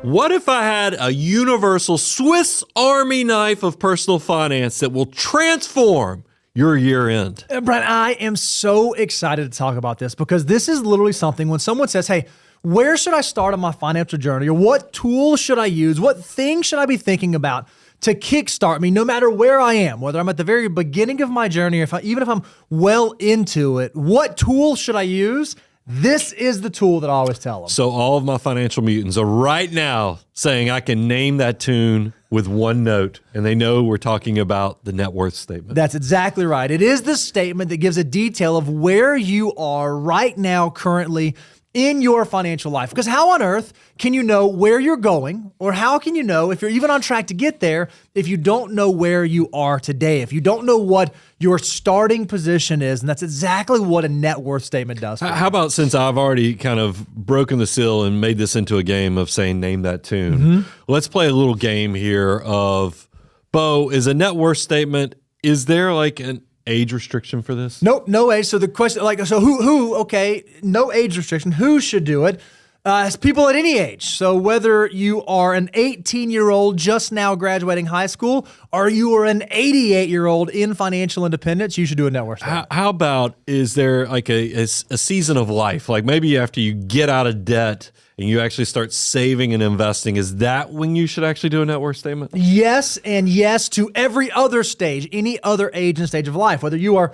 What if I had a universal Swiss Army knife of personal finance that will transform your year end? Brian, I am so excited to talk about this because this is literally something when someone says, hey, where should I start on my financial journey? Or what tools should I use? What things should I be thinking about to kickstart me no matter where I am, whether I'm at the very beginning of my journey or even if I'm well into it, what tools should I use? This is the tool that I always tell them. So all of my financial mutants are right now saying I can name that tune with one note, and they know we're talking about the net worth statement. That's exactly right. It is the statement that gives a detail of where you are right now currently in your financial life. Because how on earth can you know where you're going, or how can you know if you're even on track to get there if you don't know where you are today, if you don't know what your starting position is? And that's exactly what a net worth statement does. How about, since I've already kind of broken the seal and made this into a game of saying name that tune, let's play a little game here of, Bo, is a net worth statement, is there like an age restriction for this? Nope, no age. So the question, okay, no age restriction. Who should do it? It's people at any age. So whether you are an 18-year-old just now graduating high school, or you are an 88-year-old in financial independence, you should do a net worth statement. How about, is there like a season of life? Like maybe after you get out of debt and you actually start saving and investing, is that when you should actually do a net worth statement? Yes, and yes to every other stage, any other age and stage of life, whether you are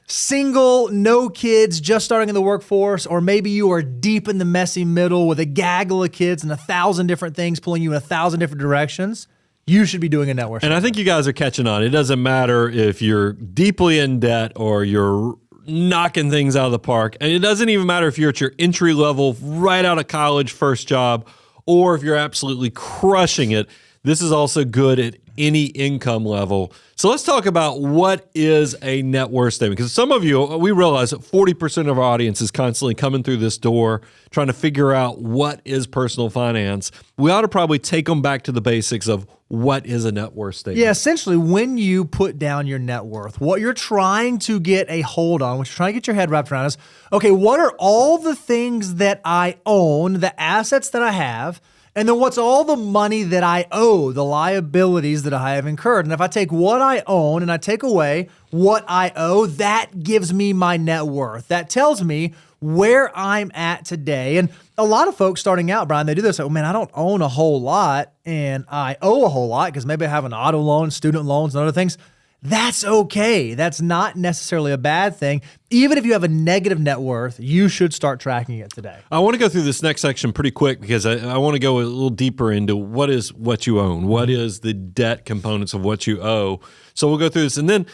single, no kids, just starting in the workforce, or maybe you are deep in the messy middle with a gaggle of kids and 1,000 different things pulling you in 1,000 different directions, you should be doing a net worth statement. And I think you guys are catching on. It doesn't matter if you're deeply in debt or you're knocking things out of the park. And it doesn't even matter if you're at your entry level, right out of college, first job, or if you're absolutely crushing it. This is also good at any income level. So let's talk about what is a net worth statement. Because some of you, we realize that 40% of our audience is constantly coming through this door trying to figure out what is personal finance. We ought to probably take them back to the basics of what is a net worth statement. Yeah, essentially, when you put down your net worth, what you're trying to get a hold on, what you're trying to get your head wrapped around is, okay, what are all the things that I own, the assets that I have, and then what's all the money that I owe, the liabilities that I have incurred? And if I take what I own and I take away what I owe, that gives me my net worth. That tells me where I'm at today. And a lot of folks starting out, Brian, they do this. Like, oh, man, I don't own a whole lot and I owe a whole lot because maybe I have an auto loan, student loans, and other things. That's okay. That's not necessarily a bad thing. Even if you have a negative net worth, you should start tracking it today. I want to go through this next section pretty quick because I want to go a little deeper into what is what you own. What is the debt components of what you owe? So we'll go through this, and then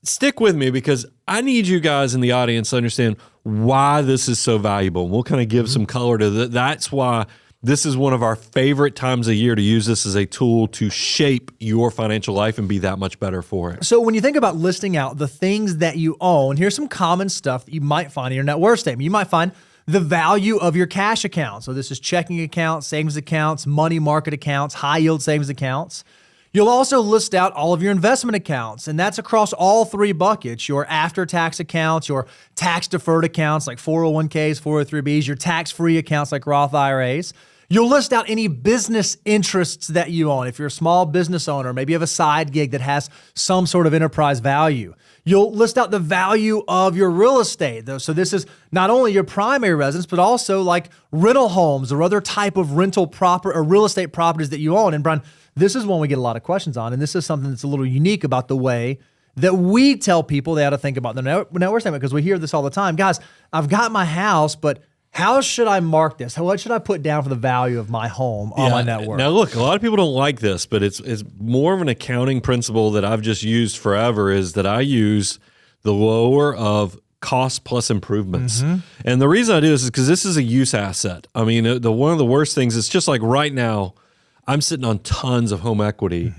stick with me because I need you guys in the audience to understand why this is so valuable. We'll kind of give some color to that. That's why this is one of our favorite times of year to use this as a tool to shape your financial life and be that much better for it. So when you think about listing out the things that you own, here's some common stuff that you might find in your net worth statement. You might find the value of your cash account. So this is checking accounts, savings accounts, money market accounts, high yield savings accounts. You'll also list out all of your investment accounts, and that's across all three buckets: your after-tax accounts, your tax-deferred accounts like 401ks, 403bs, your tax-free accounts like Roth IRAs. You'll list out any business interests that you own. If you're a small business owner, maybe you have a side gig that has some sort of enterprise value. You'll list out the value of your real estate, though. So this is not only your primary residence, but also like rental homes or other type of rental or real estate properties that you own. And Brian, this is one we get a lot of questions on, and this is something that's a little unique about the way that we tell people they ought to think about their net worth statement, because we hear this all the time. Guys, I've got my house, but how should I mark this? What should I put down for the value of my home on my net worth? Now, look, a lot of people don't like this, but it's more of an accounting principle that I've just used forever, is that I use the lower of cost plus improvements. And the reason I do this is because this is a use asset. I mean, one of the worst things is just like right now, I'm sitting on tons of home equity,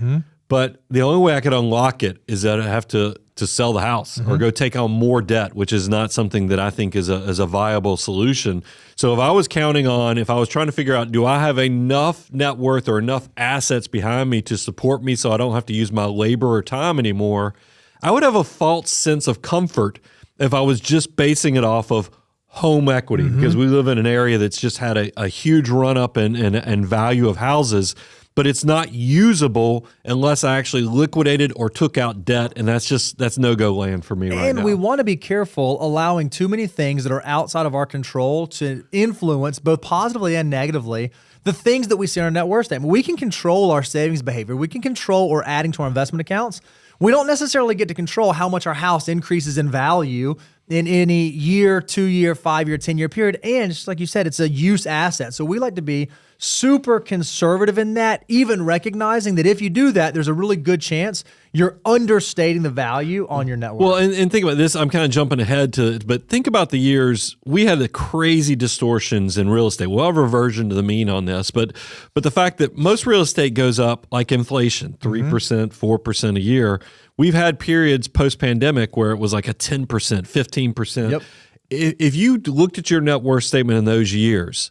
but the only way I could unlock it is that I have to sell the house or go take on more debt, which is not something that I think is a viable solution. So if I was trying to figure out, do I have enough net worth or enough assets behind me to support me so I don't have to use my labor or time anymore, I would have a false sense of comfort if I was just basing it off of home equity because we live in an area that's just had a huge run up in value of houses, but it's not usable unless I actually liquidated or took out debt. And that's no-go land for me right now. And we want to be careful allowing too many things that are outside of our control to influence both positively and negatively the things that we see in our net worth statement. We can control our savings behavior. We can control or adding to our investment accounts. We don't necessarily get to control how much our house increases in value in any year, 2-year, 5-year, 10-year period. And just like you said, it's a use asset. So we like to be super conservative in that, even recognizing that if you do that, there's a really good chance you're understating the value on your net worth. Well, and think about this. I'm kind of jumping ahead to it, but think about the years. We had the crazy distortions in real estate. We'll have a reversion to the mean on this, but the fact that most real estate goes up like inflation, 3%, 4% a year. We've had periods post-pandemic where it was like a 10%, 15%. Yep. If you looked at your net worth statement in those years,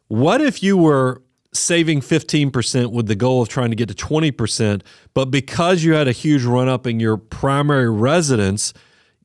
what if you were saving 15% with the goal of trying to get to 20%, but because you had a huge run-up in your primary residence,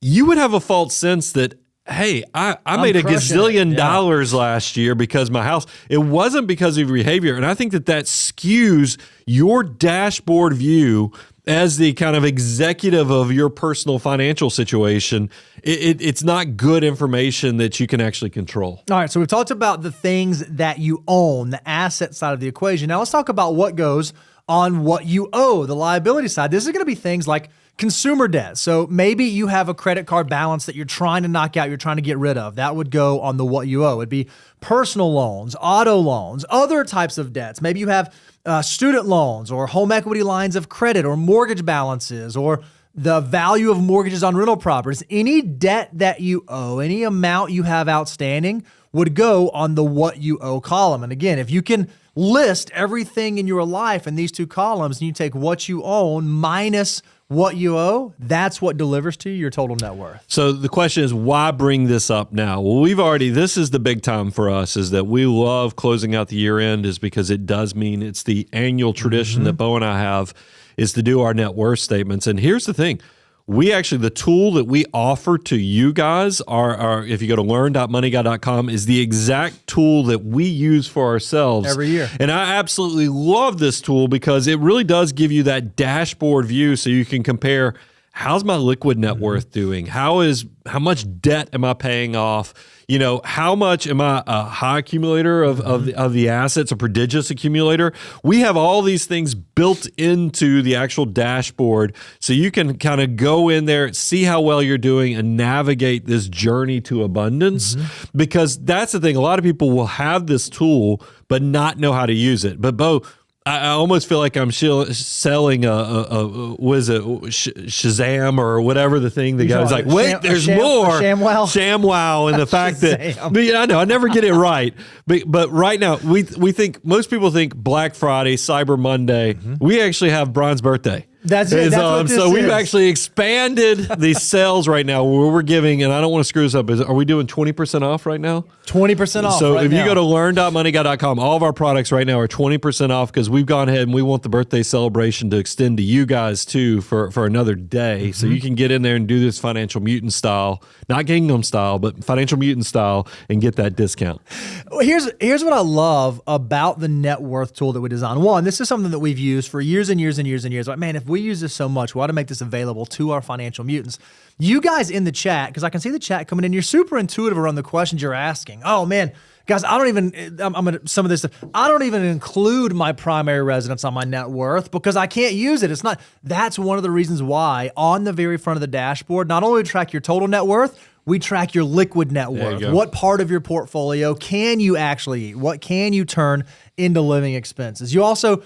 you would have a false sense that, hey, I made a gazillion dollars last year because my house, it wasn't because of your behavior. And I think that skews your dashboard view as the kind of executive of your personal financial situation. It's not good information that you can actually control. All right, so we've talked about the things that you own, the asset side of the equation. Now let's talk about what goes on what you owe, the liability side. This is going to be things like consumer debt. So maybe you have a credit card balance that you're trying to knock out, you're trying to get rid of. That would go on the what you owe. It'd be personal loans, auto loans, other types of debts. Maybe you have student loans or home equity lines of credit or mortgage balances or the value of mortgages on rental properties. Any debt that you owe, any amount you have outstanding would go on the what you owe column. And again, if you can list everything in your life in these two columns and you take what you own minus what you owe, that's what delivers to you your total net worth. So the question is, why bring this up now? Well, this is the big time for us, is that we love closing out the year end, is because it does mean it's the annual tradition that Bo and I have, is to do our net worth statements. And here's the thing. The tool that we offer to you guys are if you go to learn.moneyguy.com, is the exact tool that we use for ourselves every year. And I absolutely love this tool because it really does give you that dashboard view so you can compare, how's my liquid net worth doing? How much debt am I paying off? How much am I a high accumulator of the assets, a prodigious accumulator? We have all these things built into the actual dashboard so you can kind of go in there, see how well you're doing, and navigate this journey to abundance. Because that's the thing. A lot of people will have this tool but not know how to use it. But Bo, I almost feel like I'm selling Shazam or whatever the thing. The guy's like, wait, there's more. ShamWow, and the fact that, I know I never get it right. But right now, we think, most people think Black Friday, Cyber Monday. We actually have Brian's birthday. That's it. That's what this so we've is. actually expanded these sales right now where we're giving, and I don't want to screw this up. Are we doing 20% off right now? 20% off. So right if now. you go to learn.moneyguy.com, all of our products right now are 20% off because we've gone ahead and we want the birthday celebration to extend to you guys too for another day. So you can get in there and do this financial mutant style, not Gangnam style, but financial mutant style, and get that discount. Well, here's what I love about the net worth tool that we designed. One, this is something that we've used for years and years and years and years. Like, man, if we use this so much, we ought to make this available to our financial mutants. You guys in the chat, because I can see the chat coming in, you're super intuitive around the questions you're asking. Oh man, guys, I don't even include my primary residence on my net worth because I can't use it. That's one of the reasons why on the very front of the dashboard, not only do we track your total net worth, we track your liquid net worth. What part of your portfolio can you actually eat? What can you turn into living expenses? You also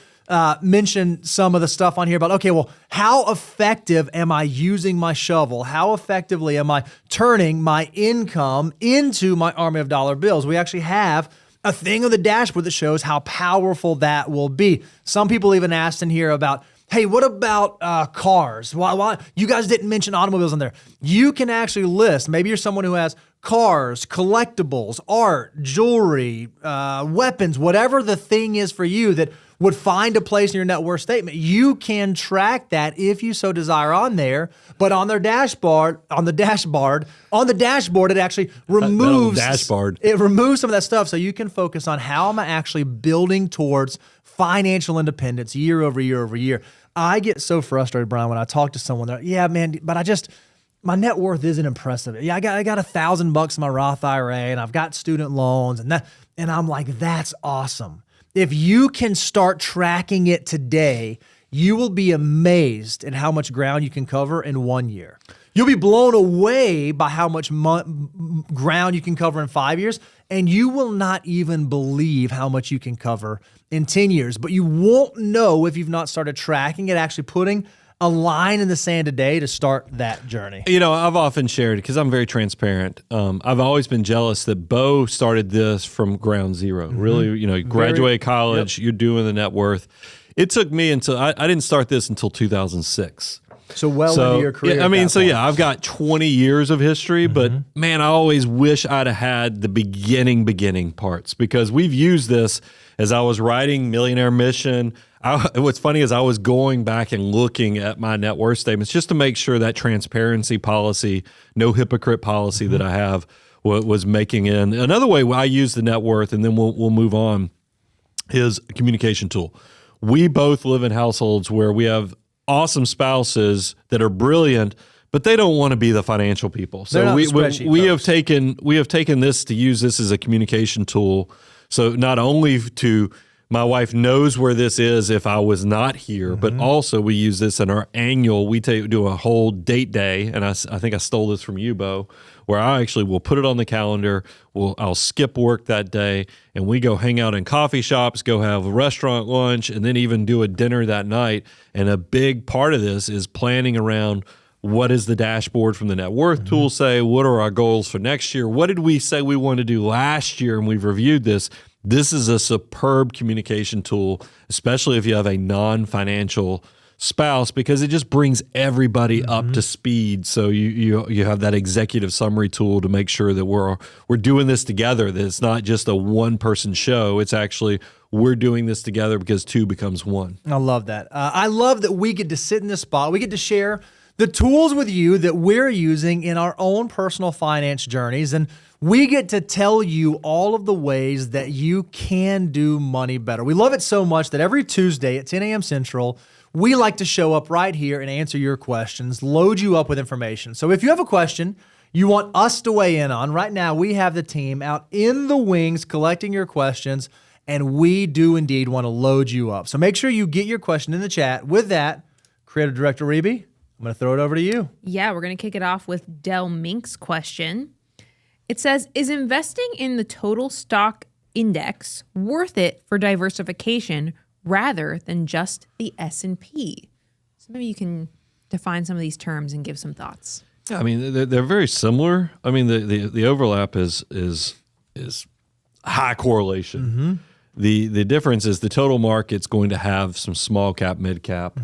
mentioned some of the stuff on here about, okay, well, how effective am I using my shovel? How effectively am I turning my income into my army of dollar bills? We actually have a thing on the dashboard that shows how powerful that will be. Some people even asked in here about, hey, what about cars? Why you guys didn't mention automobiles on there? You can actually list, maybe you're someone who has cars, collectibles, art, jewelry, weapons, whatever the thing is for you that would find a place in your net worth statement. You can track that if you so desire on there, but on their dashboard, it actually removes it removes some of that stuff so you can focus on how am I actually building towards financial independence year over year over year. I get so frustrated, Brian, when I talk to someone that, yeah, man, but my net worth isn't impressive. Yeah, I got $1,000 in my Roth IRA and I've got student loans and I'm like, that's awesome. If you can start tracking it today, you will be amazed at how much ground you can cover in 1 year. You'll be blown away by how much ground you can cover in 5 years, and you will not even believe how much you can cover in 10 years. But you won't know if you've not started tracking it, actually putting a line in the sand today to start that journey. You know, I've often shared, because I'm very transparent, I've always been jealous that Bo started this from ground zero. Really, you graduated college, you're doing the net worth. It took me until, I didn't start this until 2006. So into your career. Yeah, I've got 20 years of history, but man, I always wish I'd have had the beginning parts, because we've used this as I was writing Millionaire Mission. What's funny is I was going back and looking at my net worth statements just to make sure that transparency policy, no hypocrite policy that I have was making in. Another way I use the net worth, and then we'll move on, is a communication tool. We both live in households where we have awesome spouses that are brilliant, but they don't want to be the financial people. So we have taken this to use this as a communication tool. So not only my wife knows where this is if I was not here, but also we use this in our annual, do a whole date day, and I think I stole this from you, Bo, where I actually will put it on the calendar, I'll skip work that day, and we go hang out in coffee shops, go have a restaurant lunch, and then even do a dinner that night. And a big part of this is planning around, what does the dashboard from the net worth tool say? What are our goals for next year? What did we say we wanted to do last year? And we've reviewed this. This is a superb communication tool, especially if you have a non-financial spouse, because it just brings everybody up to speed. So you have that executive summary tool to make sure that we're doing this together, that it's not just a one-person show. It's actually, we're doing this together because two becomes one. I love that. I love that we get to sit in this spot. We get to share the tools with you that we're using in our own personal finance journeys, and we get to tell you all of the ways that you can do money better. We love it so much that every Tuesday at 10 a.m. Central, we like to show up right here and answer your questions, load you up with information. So if you have a question you want us to weigh in on, right now we have the team out in the wings collecting your questions, and we do indeed want to load you up. So make sure you get your question in the chat. With that, Creative Director Reby, I'm going to throw it over to you. Yeah, we're going to kick it off with Del Mink's question. It says, is investing in the total stock index worth it for diversification rather than just the S&P? So maybe you can define some of these terms and give some thoughts. Yeah, I mean, they're very similar. I mean, the overlap is high correlation. The difference is the total market's going to have some small cap, mid cap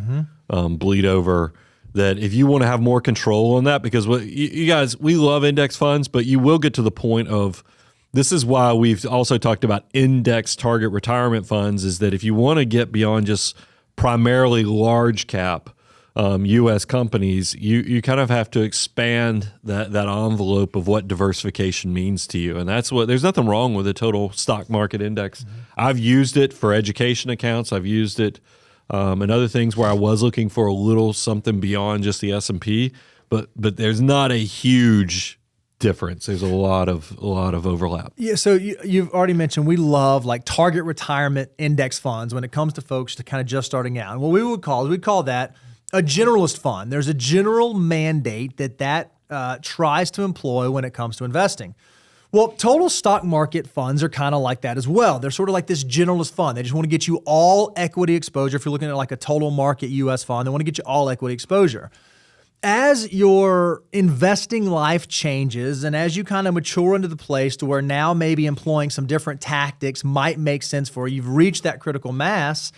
bleed over. That if you want to have more control on that, because you guys, we love index funds, but you will get to the point of, this is why we've also talked about index target retirement funds, is that if you want to get beyond just primarily large cap U.S. companies, you kind of have to expand that envelope of what diversification means to you. And there's nothing wrong with a total stock market index. I've used it for education accounts. I've used it and other things where I was looking for a little something beyond just the S&P, but there's not a huge difference. There's a lot of overlap. Yeah, so you've already mentioned we love like target retirement index funds when it comes to folks to kind of just starting out. And what we'd call that a generalist fund. There's a general mandate that tries to employ when it comes to investing. Well, total stock market funds are kind of like that as well. They're sort of like this generalist fund. They just want to get you all equity exposure. If you're looking at like a total market U.S. fund, they want to get you all equity exposure. As your investing life changes and as you kind of mature into the place to where now maybe employing some different tactics might make sense for you, you've reached that critical mass,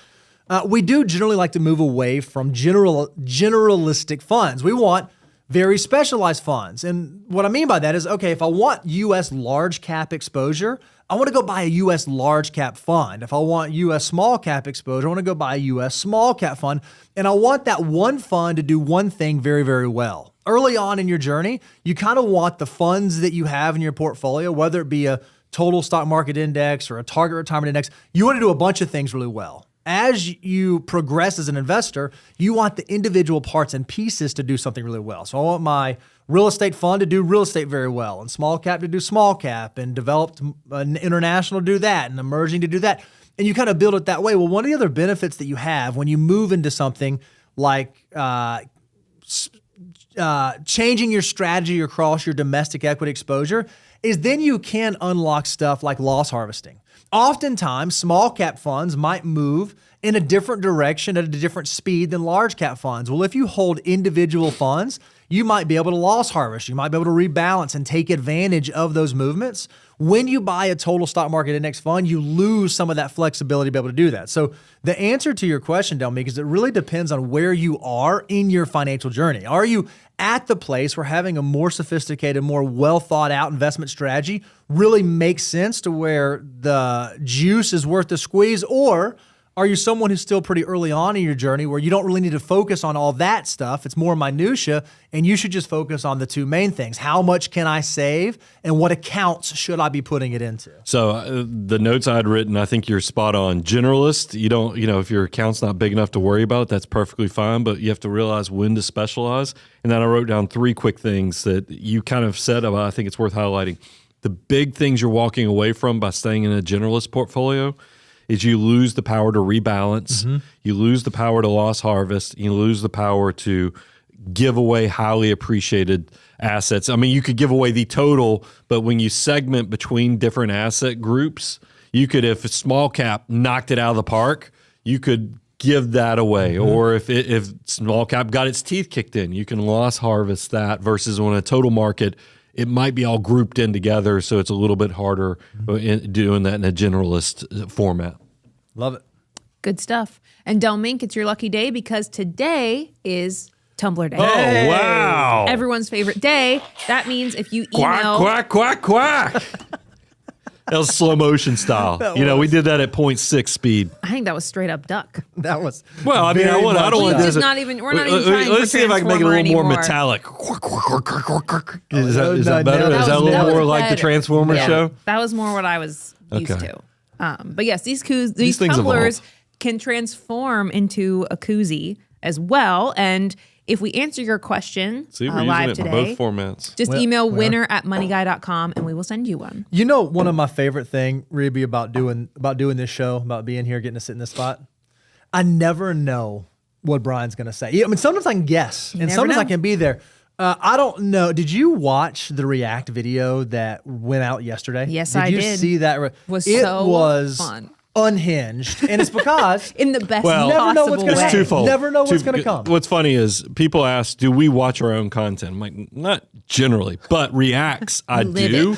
we do generally like to move away from generalistic funds. We want very specialized funds. And what I mean by that is, okay, if I want U.S. large cap exposure, I want to go buy a U.S. large cap fund. If I want U.S. small cap exposure, I want to go buy a U.S. small cap fund. And I want that one fund to do one thing very, very well. Early on in your journey, you kind of want the funds that you have in your portfolio, whether it be a total stock market index or a target retirement index, you want to do a bunch of things really well. As you progress as an investor, you want the individual parts and pieces to do something really well. So I want my real estate fund to do real estate very well, and small cap to do small cap, and developed international to do that, and emerging to do that. And you kind of build it that way. Well, one of the other benefits that you have when you move into something like changing your strategy across your domestic equity exposure is then you can unlock stuff like loss harvesting. Oftentimes, small cap funds might move in a different direction at a different speed than large cap funds. Well, if you hold individual funds, you might be able to loss harvest. You might be able to rebalance and take advantage of those movements. When you buy a total stock market index fund, you lose some of that flexibility to be able to do that. So the answer to your question, Delmeek, is it really depends on where you are in your financial journey. Are you at the place where having a more sophisticated, more well thought out investment strategy really makes sense to where the juice is worth the squeeze? Or are you someone who's still pretty early on in your journey where you don't really need to focus on all that stuff? It's more minutia, and you should just focus on the two main things. How much can I save, and what accounts should I be putting it into? So the notes I had written, I think you're spot on. Generalist, you don't, if your account's not big enough to worry about, that's perfectly fine, but you have to realize when to specialize. And then I wrote down 3 quick things that you kind of said about, I think it's worth highlighting. The big things you're walking away from by staying in a generalist portfolio is you lose the power to rebalance, you lose the power to loss harvest, you lose the power to give away highly appreciated assets. I mean, you could give away the total, but when you segment between different asset groups, you could, if a small cap knocked it out of the park, you could give that away. Or if small cap got its teeth kicked in, you can loss harvest that, versus on a total market, it might be all grouped in together, so it's a little bit harder doing that in a generalist format. Love it. Good stuff. And Delmink, it's your lucky day because today is Tumblr Day. Oh, wow. Everyone's favorite day. That means if you email... Quack, quack, quack, quack. That was slow motion style. We did that at 0.6 speed. I think that was straight up duck. That was well. I mean, I don't want to. We're not even trying. Let's see if I can make it a little more metallic. Is that better? Is that a little more like the Transformers show? That was more what I was used to. But yes, these tumblers evolve. Can transform into a koozie as well. And if we answer your question live today, both formats. Just email winner@moneyguy.com and we will send you one. You know, one of my favorite thing, Reby, about doing this show, about being here, getting to sit in this spot, I never know what Brian's going to say. I mean, sometimes I can guess, and sometimes I can be there. I don't know. Did you watch the React video that went out yesterday? Yes, I did. Did you see that? It was fun. Unhinged, and it's because in the best never know what's going to happen. Twofold. Never know what's going to come. What's funny is people ask, "Do we watch our own content?" I'm like, not generally, but Reacts I do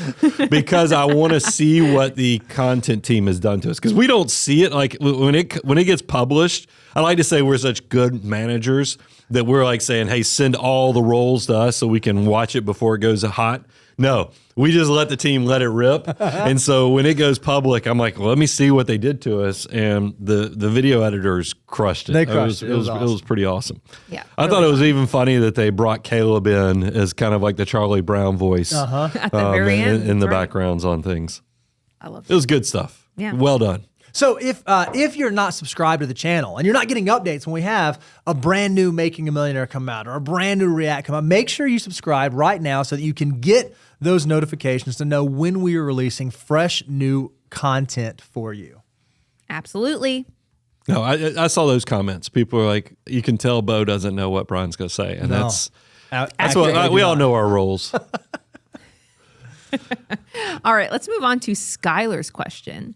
because I want to see what the content team has done to us, because we don't see it. Like when it gets published, I like to say we're such good managers that we're like saying, "Hey, send all the rolls to us so we can watch it before it goes hot." No, we just let the team let it rip. And so when it goes public, I'm like, well, let me see what they did to us. And the video editors crushed it. They crushed it. It was pretty awesome. Yeah, I thought it was even funny that they brought Caleb in as kind of like the Charlie Brown voice at the very end in the backgrounds on things. I love it. It was good stuff. Yeah. Well done. So if you're not subscribed to the channel and you're not getting updates when we have a brand new Making a Millionaire come out or a brand new React come out, make sure you subscribe right now so that you can get those notifications to know when we are releasing fresh new content for you. Absolutely. No, I saw those comments. People are like, you can tell Bo doesn't know what Brian's going to say. And that's what we all know our roles. All right, let's move on to Skylar's question.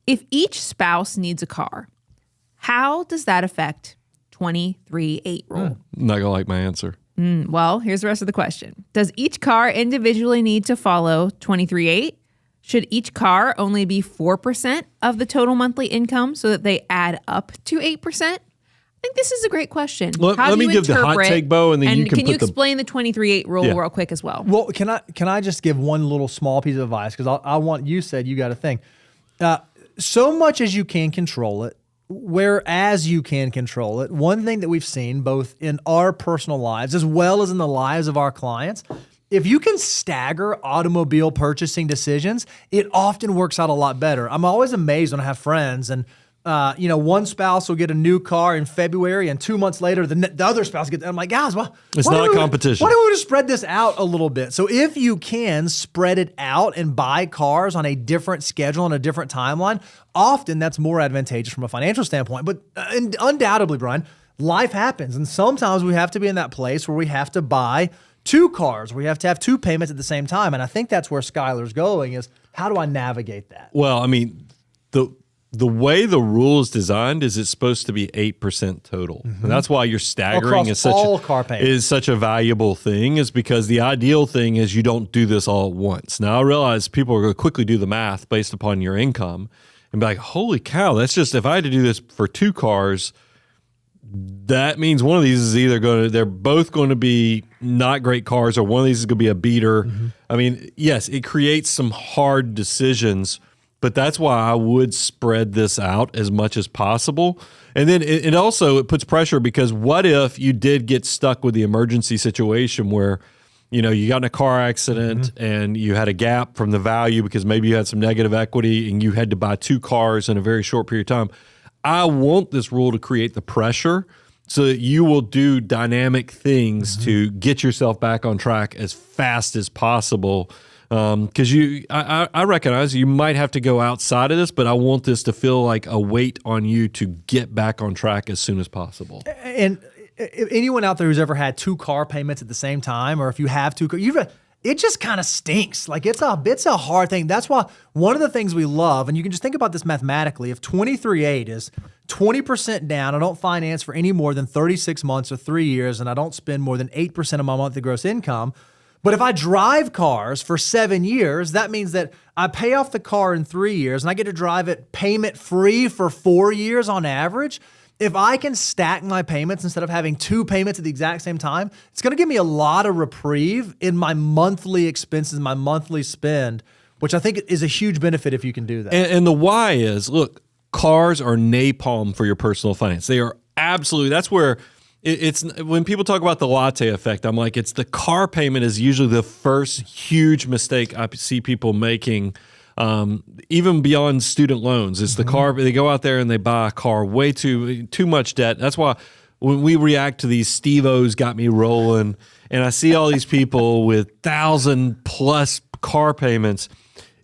If each spouse needs a car, how does that affect 23-8 rule? Not going to like my answer. Well, here's the rest of the question. Does each car individually need to follow 23-8? Should each car only be 4% of the total monthly income so that they add up to 8%? I think this is a great question. Let me give the hot take, Bo, and then you can you explain the 23-8 rule real quick as well? Well, can I just give one little small piece of advice? Because I want, you said you got a thing. So much as you can control it, whereas you can control it, one thing that we've seen both in our personal lives as well as in the lives of our clients, if you can stagger automobile purchasing decisions, it often works out a lot better. I'm always amazed when I have friends and one spouse will get a new car in February and 2 months later, the other spouse gets, I'm like, guys, it's not a competition. Why don't we just spread this out a little bit? So if you can spread it out and buy cars on a different schedule and a different timeline, often that's more advantageous from a financial standpoint. But undoubtedly, Brian, life happens. And sometimes we have to be in that place where we have to buy two cars, where you have to have two payments at the same time. And I think that's where Skylar's going is, how do I navigate that? Well, I mean, the way the rule is designed is it's supposed to be 8% total. And that's why you're staggering is such a valuable thing, is because the ideal thing is you don't do this all at once. Now, I realize people are going to quickly do the math based upon your income and be like, holy cow, that's just, if I had to do this for two cars, that means one of these is they're both going to be not great cars, or one of these is going to be a beater. I mean, yes, it creates some hard decisions, but that's why I would spread this out as much as possible. And then it also puts pressure, because what if you did get stuck with the emergency situation where, you got in a car accident and you had a gap from the value because maybe you had some negative equity and you had to buy two cars in a very short period of time. I want this rule to create the pressure so that you will do dynamic things to get yourself back on track as fast as possible. Because I recognize you might have to go outside of this, but I want this to feel like a weight on you to get back on track as soon as possible. And anyone out there who's ever had two car payments at the same time, or if you have two cars, it just kind of stinks. Like it's a hard thing. That's why one of the things we love, and you can just think about this mathematically, if 23.8 is 20% down, I don't finance for any more than 36 months or 3 years, and I don't spend more than 8% of my monthly gross income. But if I drive cars for 7 years, that means that I pay off the car in 3 years and I get to drive it payment free for 4 years on average. If I can stack my payments instead of having two payments at the exact same time, it's going to give me a lot of reprieve in my monthly expenses, my monthly spend, which I think is a huge benefit if you can do that. And the why is, look, cars are napalm for your personal finance. They are absolutely, that's where it's when people talk about the latte effect, I'm like, it's the car payment is usually the first huge mistake I see people making, even beyond student loans. It's the car. They go out there and they buy a car way too much debt. That's why when we react to these Steve-O's got me rolling, and I see all these people with 1,000+ car payments,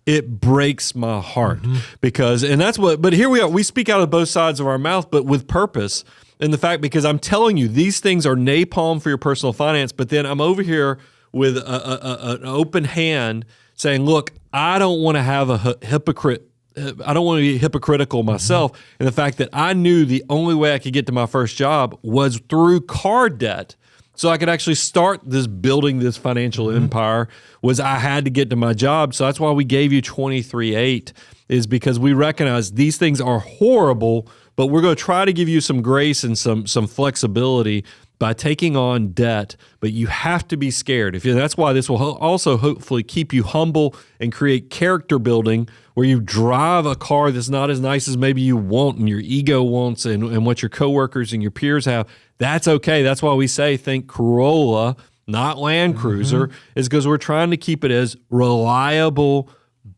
it breaks my heart because, and that's what, but here we are, we speak out of both sides of our mouth, but with purpose. And the fact, because I'm telling you, these things are napalm for your personal finance, but then I'm over here with an open hand saying, look, I don't want to have a hypocrite. I don't want to be hypocritical myself. And the fact that I knew the only way I could get to my first job was through car debt. So I could actually start building this financial empire, was I had to get to my job. So that's why we gave you 23.8, is because we recognize these things are horrible, but we're going to try to give you some grace and some flexibility by taking on debt. But you have to be scared. That's why this will also hopefully keep you humble and create character building, where you drive a car that's not as nice as maybe you want and your ego wants and what your coworkers and your peers have. That's okay. That's why we say think Corolla, not Land Cruiser, is because we're trying to keep it as reliable,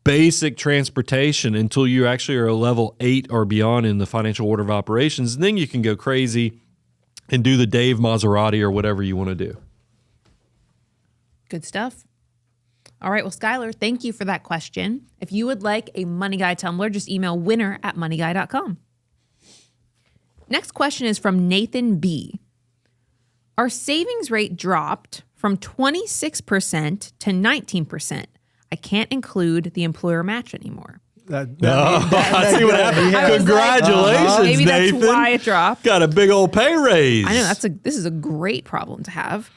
basic transportation until you actually are a level 8 or beyond in the financial order of operations. And then you can go crazy and do the Dave Maserati or whatever you want to do. Good stuff. All right. Well, Skylar, thank you for that question. If you would like a Money Guy tumbler, just email winner@moneyguy.com. Next question is from Nathan B. Our savings rate dropped from 26% to 19%. I can't include the employer match anymore. I see what happened. Congratulations, maybe Nathan. That's why it dropped. Got a big old pay raise. I know this is a great problem to have.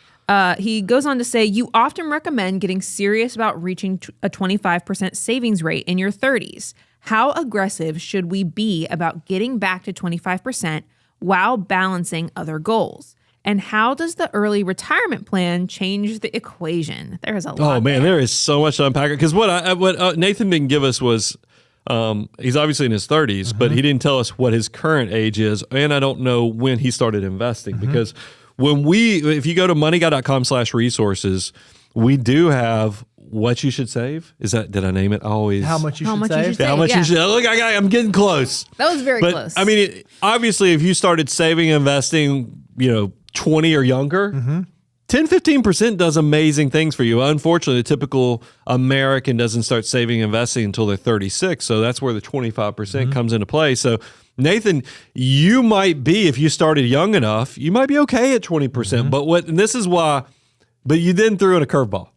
He goes on to say, you often recommend getting serious about reaching a 25% savings rate in your 30s. How aggressive should we be about getting back to 25% while balancing other goals? And how does the early retirement plan change the equation? There's a lot. Oh man, there is so much to unpack. Because what Nathan didn't give us was, he's obviously in his 30s, but he didn't tell us what his current age is, and I don't know when he started investing. Because if you go to moneyguy.com/resources, we do have what you should save. Did I name it? Always How much you should save? How much you should. Look, I'm getting close. That was very close. I mean, obviously, if you started saving and investing, 20 or younger, 10-15% does amazing things for you. Unfortunately, the typical American doesn't start saving and investing until they're 36. So that's where the 25% comes into play. So Nathan, you might be, if you started young enough, you might be okay at 20%. But you then threw in a curveball.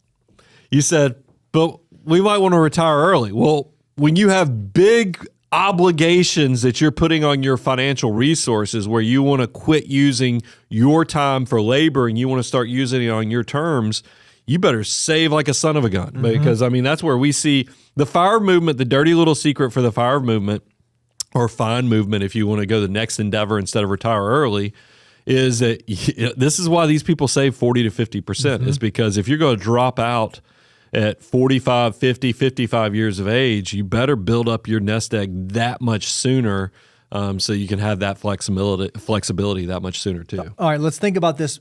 You said, but we might want to retire early. Well, when you have big obligations that you're putting on your financial resources where you want to quit using your time for labor and you want to start using it on your terms, you better save like a son of a gun. Because, that's where we see the FIRE movement, the dirty little secret for the FIRE movement, or FIND movement if you want to go the next endeavor instead of retire early, is that this is why these people save 40 to 50%, is because if you're going to drop out at 45, 50, 55 years of age, you better build up your nest egg that much sooner so you can have that flexibility that much sooner too. All right, let's think about this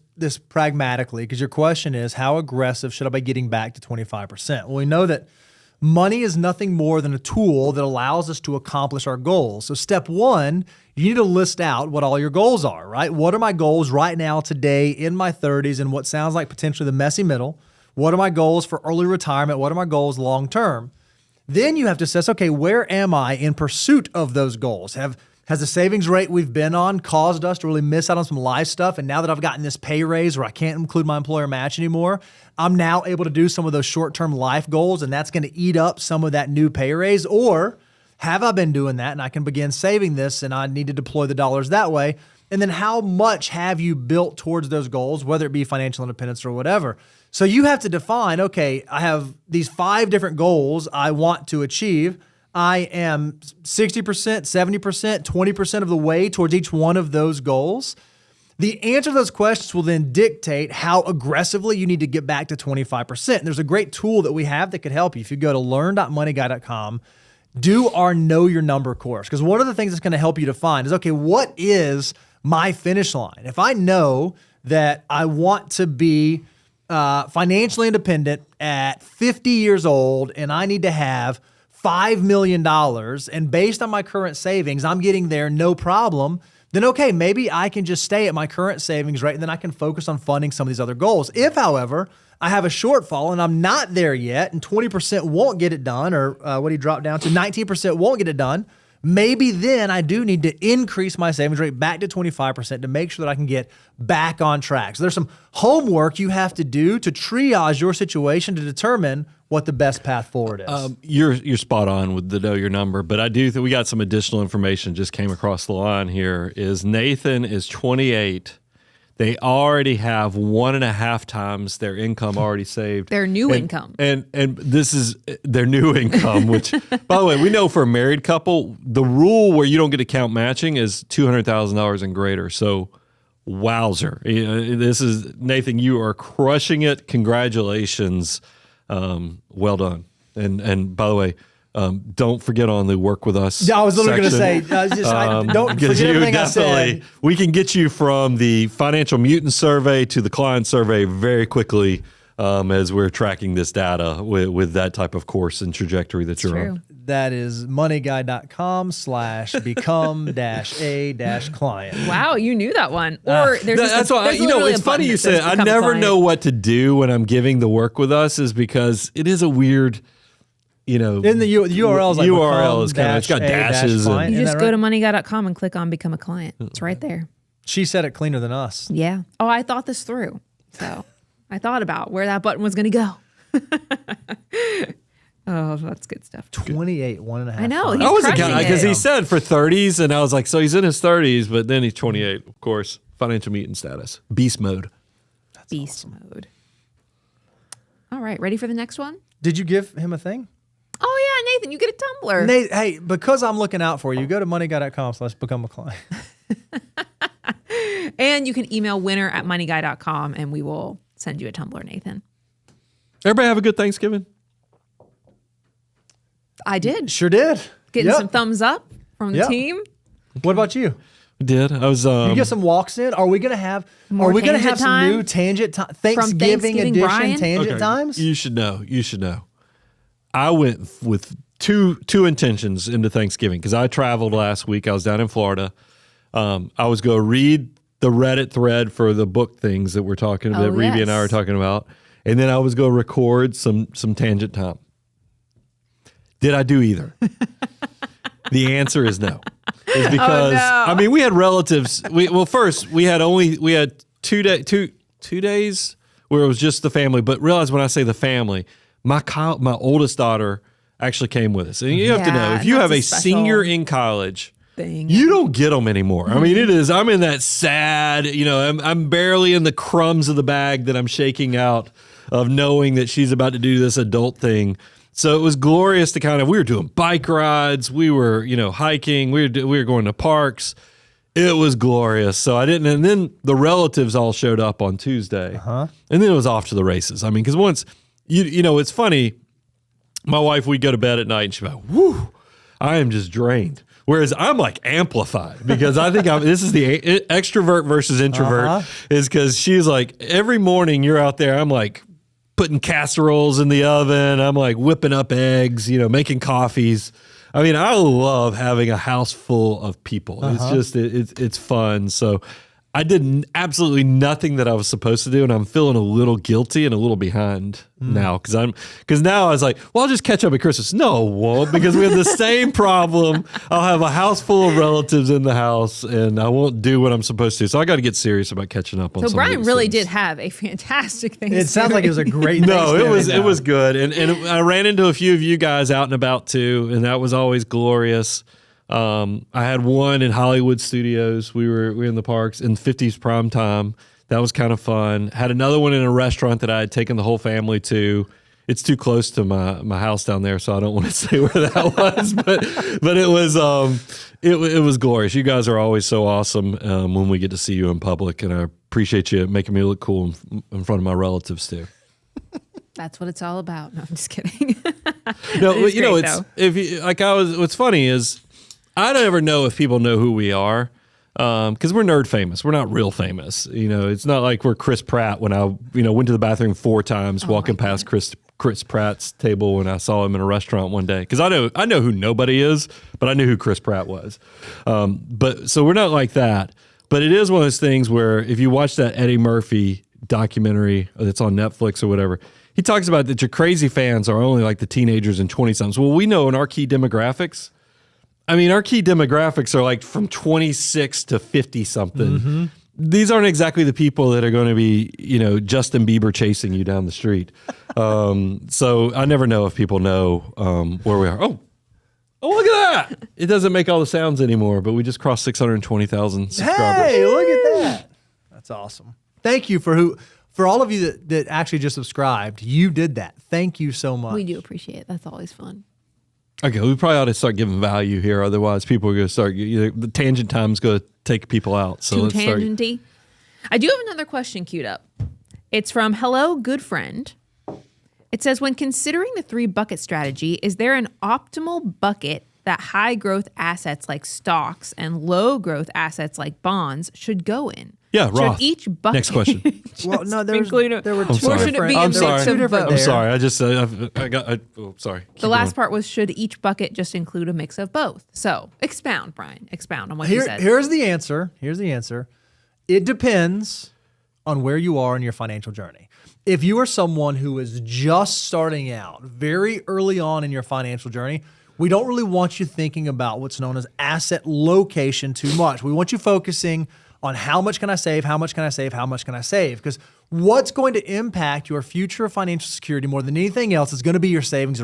pragmatically, because your question is, how aggressive should I be getting back to 25%? Well, we know that money is nothing more than a tool that allows us to accomplish our goals. So step one, you need to list out what all your goals are, right? What are my goals right now, today, in my 30s, and what sounds like potentially the messy middle? What are my goals for early retirement? What are my goals long term? Then you have to assess, okay, where am I in pursuit of those goals? Has the savings rate we've been on caused us to really miss out on some life stuff? And now that I've gotten this pay raise where I can't include my employer match anymore, I'm now able to do some of those short-term life goals, and that's going to eat up some of that new pay raise. Or have I been doing that and I can begin saving this and I need to deploy the dollars that way? And then how much have you built towards those goals, whether it be financial independence or whatever? So you have to define, okay, I have these 5 different goals I want to achieve. I am 60%, 70%, 20% of the way towards each one of those goals. The answer to those questions will then dictate how aggressively you need to get back to 25%. And there's a great tool that we have that could help you. If you go to learn.moneyguy.com, do our Know Your Number course. Because one of the things that's going to help you define is, okay, what is my finish line? If I know that I want to be financially independent at 50 years old and I need to have $5 million, and based on my current savings, I'm getting there no problem, then okay, maybe I can just stay at my current savings rate and then I can focus on funding some of these other goals. If, however, I have a shortfall and I'm not there yet and 20% won't get it done, or what do you drop down to? 19% won't get it done, maybe then I do need to increase my savings rate back to 25% to make sure that I can get back on track. So there's some homework you have to do to triage your situation to determine what the best path forward is. You're spot on with the Know Your Number, but I do think we got some additional information just came across the line here. Is Nathan is 28. They already have 1.5 times their income already saved. Their new income. And this is their new income, which, by the way, we know for a married couple, the rule where you don't get account matching is $200,000 and greater. So, wowzer. This is, Nathan, you are crushing it. Congratulations. Well done. And by the way, don't forget on the work with us. Yeah, I was literally going to say, don't forget everything I said. We can get you from the financial mutant survey to the client survey very quickly as we're tracking this data with that type of course and trajectory that you're on. That is moneyguy.com/become-a-client. Wow, you knew that one. Or there's that's why it's funny you said. I never know what to do when I'm giving the work with us, is because it is a weird. In the URL is like URL is kind of, it's got dashes. And you just go to moneyguy.com and click on become a client. It's right there. She said it cleaner than us. Yeah. Oh, I thought this through. So I thought about where that button was going to go. Oh, that's good stuff. 28, 1.5. I know. I was a guy because he said for 30s, and I was like, so he's in his 30s, but then he's 28, of course. Financial mutant status, beast mode. That's beast mode. All right, ready for the next one? Did you give him a thing? Oh yeah, Nathan, you get a tumbler. Hey, because I'm looking out for you, go to moneyguy.com/become-a-client. And you can email winner@moneyguy.com and we will send you a tumbler, Nathan. Everybody have a good Thanksgiving. I did. Sure did. Getting some thumbs up from the team. What about you? Did I was You get some walks in? Are we gonna have More tangent some time? new tangent time? Thanksgiving edition Brian? tangent times? You should know. I went with two intentions into Thanksgiving because I traveled last week. I was down in Florida. I was going to read the Reddit thread for the book things that we're talking about. Reevy and I were talking about, and then I was going to record some tangent time. Did I do either? The answer is no. Is because I mean we had relatives. First we had 2 days where it was just the family. But realize when I say the family, my oldest daughter actually came with us. And you have to know if you have a senior in college. You don't get them anymore. I mean, I'm in that sad, I'm barely in the crumbs of the bag that I'm shaking out of knowing that she's about to do this adult thing. So it was glorious to we were doing bike rides, we were, hiking, we were going to parks. It was glorious. So I didn't, and then the relatives all showed up on Tuesday. And then it was off to the races. I mean, because once, it's funny, my wife, we'd go to bed at night and she'd be like, whoo, I am just drained. Whereas I'm like amplified because I think this is the extrovert versus introvert is because she's like, every morning you're out there, I'm like putting casseroles in the oven. I'm like whipping up eggs, making coffees. I mean, I love having a house full of people. It's just, it's fun. So I did absolutely nothing that I was supposed to do, and I'm feeling a little guilty and a little behind now because now I was like, well, I'll just catch up at Christmas. No, I won't, because we have the same problem. I'll have a house full of relatives in the house, and I won't do what I'm supposed to. So I got to get serious about catching up on. So Brian really did have a fantastic Thanksgiving. It sounds like it was a great. No, it was good, and I ran into a few of you guys out and about too, and that was always glorious. I had one in Hollywood Studios. We were in the parks in 50s prime time. That was kind of fun. Had another one in a restaurant that I had taken the whole family to. It's too close to my house down there, so I don't want to say where that was. But it was glorious. You guys are always so awesome when we get to see you in public, and I appreciate you making me look cool in front of my relatives too. That's what it's all about. No, I'm just kidding. No, what's funny is, I don't ever know if people know who we are because we're nerd famous. We're not real famous. It's not like we're Chris Pratt when I went to the bathroom 4 times walking past Chris Pratt's table when I saw him in a restaurant one day. Because I know who nobody is, but I knew who Chris Pratt was. So we're not like that. But it is one of those things where if you watch that Eddie Murphy documentary that's on Netflix or whatever, he talks about that your crazy fans are only like the teenagers and 20-somethings. Well, we know in our key demographics, our key demographics are like from 26 to 50-something. These aren't exactly the people that are going to be, Justin Bieber chasing you down the street. So I never know if people know where we are. Oh, look at that. It doesn't make all the sounds anymore, but we just crossed 620,000 subscribers. Hey, look at that. That's awesome. Thank you for all of you that actually just subscribed. You did that. Thank you so much. We do appreciate it. That's always fun. Okay, we probably ought to start giving value here. Otherwise, people are going to start. The tangent time's going to take people out. So let's start. Tangenty. I do have another question queued up. It's from Hello Good Friend. It says, when considering the 3-bucket strategy, is there an optimal bucket that high growth assets like stocks and low growth assets like bonds should go in? Yeah, Roth. Should each bucket Next question. Well, no, there were I'm two sorry. Should it be a I'm mix sorry. of both? I'm sorry. I just sorry. The last part was, should each bucket just include a mix of both? So expound, Brian. Expound on what you said. Here's the answer. It depends on where you are in your financial journey. If you are someone who is just starting out very early on in your financial journey, we don't really want you thinking about what's known as asset location too much. We want you focusing on how much can I save, how much can I save, how much can I save? Because what's going to impact your future financial security more than anything else is going to be your savings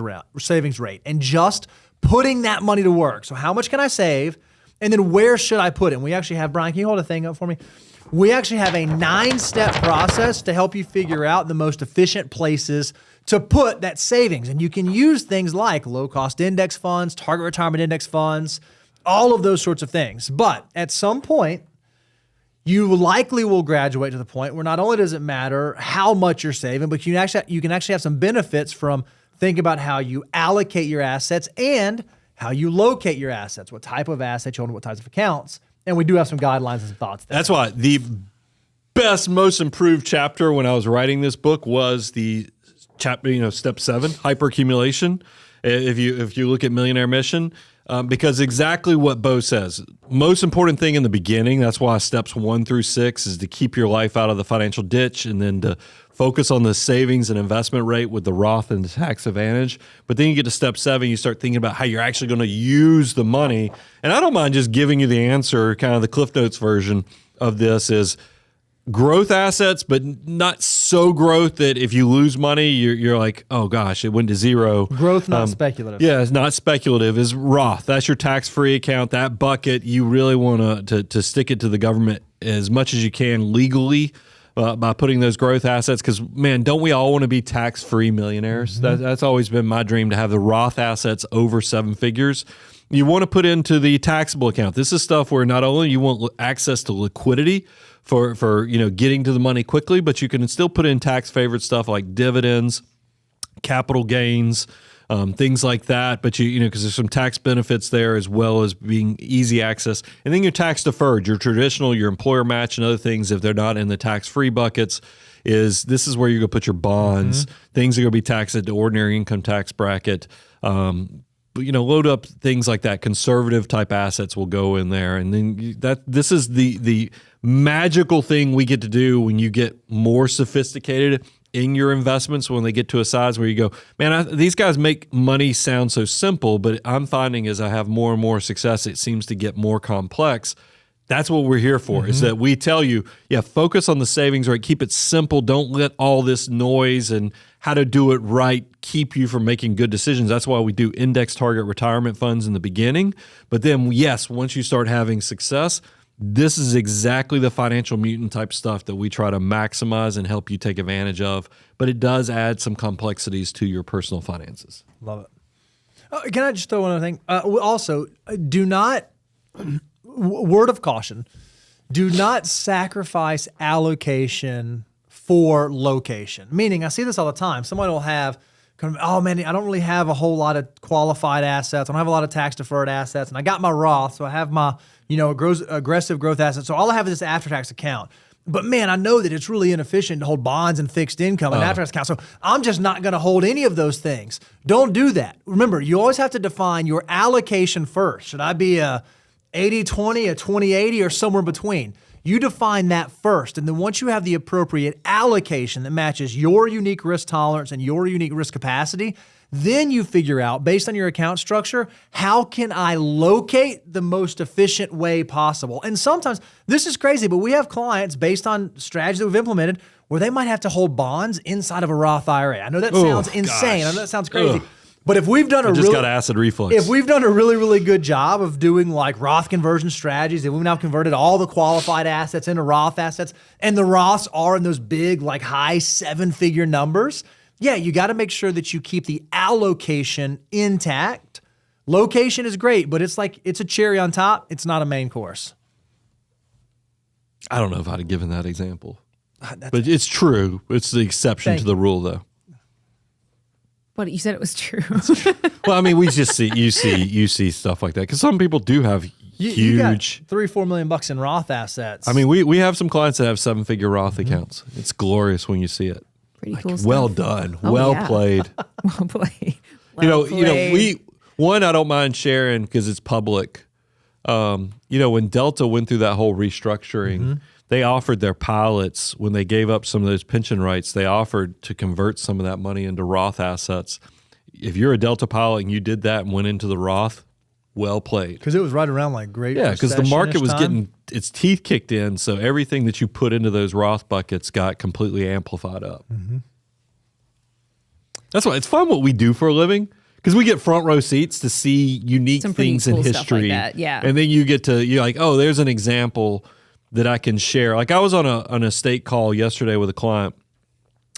rate and just putting that money to work. So how much can I save? And then where should I put it? And we actually have, Brian, can you hold a thing up for me? We actually have a 9-step process to help you figure out the most efficient places to put that savings. And you can use things like low-cost index funds, target retirement index funds, all of those sorts of things. But at some point, you likely will graduate to the point where not only does it matter how much you're saving, but you can actually have some benefits from thinking about how you allocate your assets and how you locate your assets, what type of assets you own, what types of accounts. And we do have some guidelines and some thoughts there. That's why the best, most improved chapter when I was writing this book was the chapter, step 7, hyperaccumulation. If you look at Millionaire Mission, because exactly what Bo says, most important thing in the beginning, that's why steps 1 through 6 is to keep your life out of the financial ditch and then to focus on the savings and investment rate with the Roth and the tax advantage. But then you get to step 7, you start thinking about how you're actually going to use the money. And I don't mind just giving you the answer, kind of the Cliff Notes version of this is growth assets, but not so growth that if you lose money, you're like, oh gosh, it went to zero. Growth, not speculative. Yeah, it's not speculative. Is Roth. That's your tax-free account. That bucket, you really want to stick it to the government as much as you can legally by putting those growth assets. Because man, don't we all want to be tax-free millionaires? That's always been my dream, to have the Roth assets over 7 figures. You want to put into the taxable account. This is stuff where not only you want access to liquidity for getting to the money quickly, but you can still put in tax favored stuff like dividends, capital gains, things like that. But because there's some tax benefits there as well as being easy access. And then your tax deferred, your traditional, your employer match and other things, if they're not in the tax free buckets, this is where you're going to put your bonds. Things are going to be taxed at the ordinary income tax bracket. Load up things like that. Conservative type assets will go in there, and then this is the magical thing we get to do when you get more sophisticated in your investments. When they get to a size where you go, man, these guys make money sound so simple, but I'm finding as I have more and more success, it seems to get more complex. That's what we're here for, is that we tell you, focus on the savings rate, keep it simple. Don't let all this noise and how to do it right keep you from making good decisions. That's why we do index target retirement funds in the beginning. But then, yes, once you start having success, this is exactly the financial mutant type stuff that we try to maximize and help you take advantage of. But it does add some complexities to your personal finances. Love it. Can I just throw one other thing? Also, do not... word of caution, do not sacrifice allocation for location. Meaning, I see this all the time. Someone will have, oh man, I don't really have a whole lot of qualified assets. I don't have a lot of tax deferred assets. And I got my Roth, so I have my aggressive growth assets. So all I have is this after-tax account. But man, I know that it's really inefficient to hold bonds and fixed income and after-tax accounts. So I'm just not going to hold any of those things. Don't do that. Remember, you always have to define your allocation first. Should I be a 80-20, a 20-80, or somewhere between? You define that first. And then once you have the appropriate allocation that matches your unique risk tolerance and your unique risk capacity, then you figure out, based on your account structure, how can I locate the most efficient way possible? And sometimes, this is crazy, but we have clients based on strategies that we've implemented where they might have to hold bonds inside of a Roth IRA. I know that sounds insane. I know that sounds crazy. Ugh. But if we've done got acid reflux. If we've done a really, really good job of doing like Roth conversion strategies, and we've now converted all the qualified assets into Roth assets, and the Roths are in those big, like high 7-figure numbers, you got to make sure that you keep the allocation intact. Location is great, but it's a cherry on top. It's not a main course. I don't know if I'd have given that example, but it's true. It's the exception to the rule, though. But you said it was true. Well, I mean, we just you see stuff like that because some people do have huge. You got $3-4 million in Roth assets. I mean, we have some clients that have 7-figure Roth accounts. It's glorious when you see it. Pretty cool stuff. Well done. Oh, well yeah. played. Well played. I don't mind sharing because it's public. When Delta went through that whole restructuring, they offered their pilots, when they gave up some of those pension rights, they offered to convert some of that money into Roth assets. If you're a Delta pilot and you did that and went into the Roth, well played. Because it was right around like great because the market was getting its teeth kicked in, so everything that you put into those Roth buckets got completely amplified up. That's why it's fun what we do for a living. Because we get front row seats to see unique things in history. Stuff like that. Yeah. And then you're like, oh, there's an example that I can share. Like I was on an estate call yesterday with a client,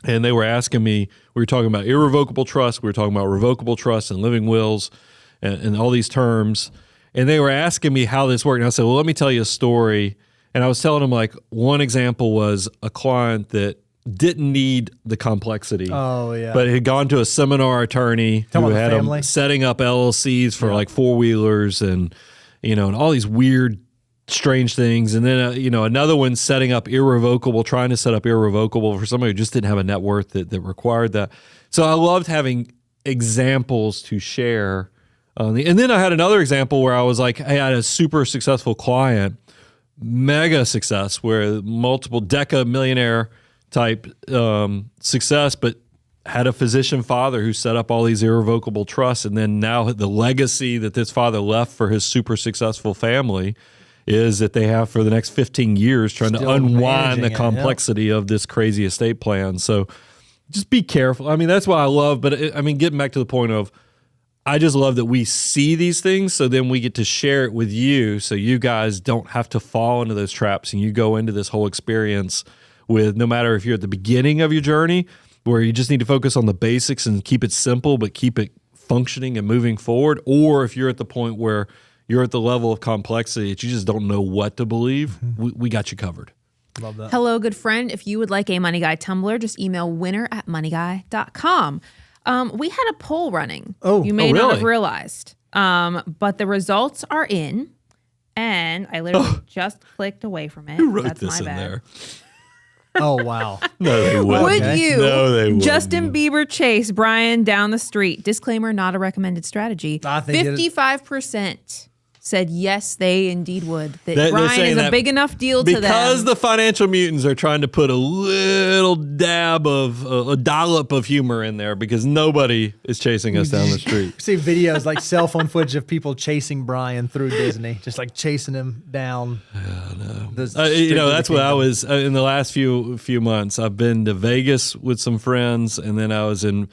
and they were asking me, we were talking about irrevocable trust, we were talking about revocable trust and living wills and all these terms. And they were asking me how this worked. And I said, well, let me tell you a story. And I was telling him, like, one example was a client that didn't need the complexity. Oh, yeah. But had gone to a seminar attorney Talking who about the had family? them setting up LLCs for like four-wheelers and, and all these weird, strange things. And then, another one setting up trying to set up irrevocable for somebody who just didn't have a net worth that required that. So I loved having examples to share. And then I had another example where I was like, hey, I had a super successful client, mega success, where multiple deca millionaire type success, but had a physician father who set up all these irrevocable trusts. And then now the legacy that this father left for his super successful family is that they have for the next 15 years trying Still to unwind managing the it, complexity of this crazy estate plan. So just be careful. I mean, that's what I love. But getting back to the point of, I just love that we see these things, so then we get to share it with you, so you guys don't have to fall into those traps, and you go into this whole experience with, no matter if you're at the beginning of your journey, where you just need to focus on the basics and keep it simple, but keep it functioning and moving forward, or if you're at the point where you're at the level of complexity that you just don't know what to believe, we got you covered. Love that. Hello, good friend. If you would like a Money Guy tumbler, just email winner@moneyguy.com. We had a poll running. You may not have realized. But the results are in, and I literally just clicked away from it. Who wrote That's this my in bad. there? Oh, wow. No, they wouldn't. Would you, No, they wouldn't. Justin Bieber chase Brian down the street? Disclaimer, not a recommended strategy. I think 55% said yes, they indeed would. That They're Brian saying is a that big enough deal to them. Because the financial mutants are trying to put a little dab of, a dollop of humor in there, because nobody is chasing us down the street. See videos like cell phone footage of people chasing Brian through Disney, just like chasing him down. That's what I was in the last few months. I've been to Vegas with some friends, and then I was in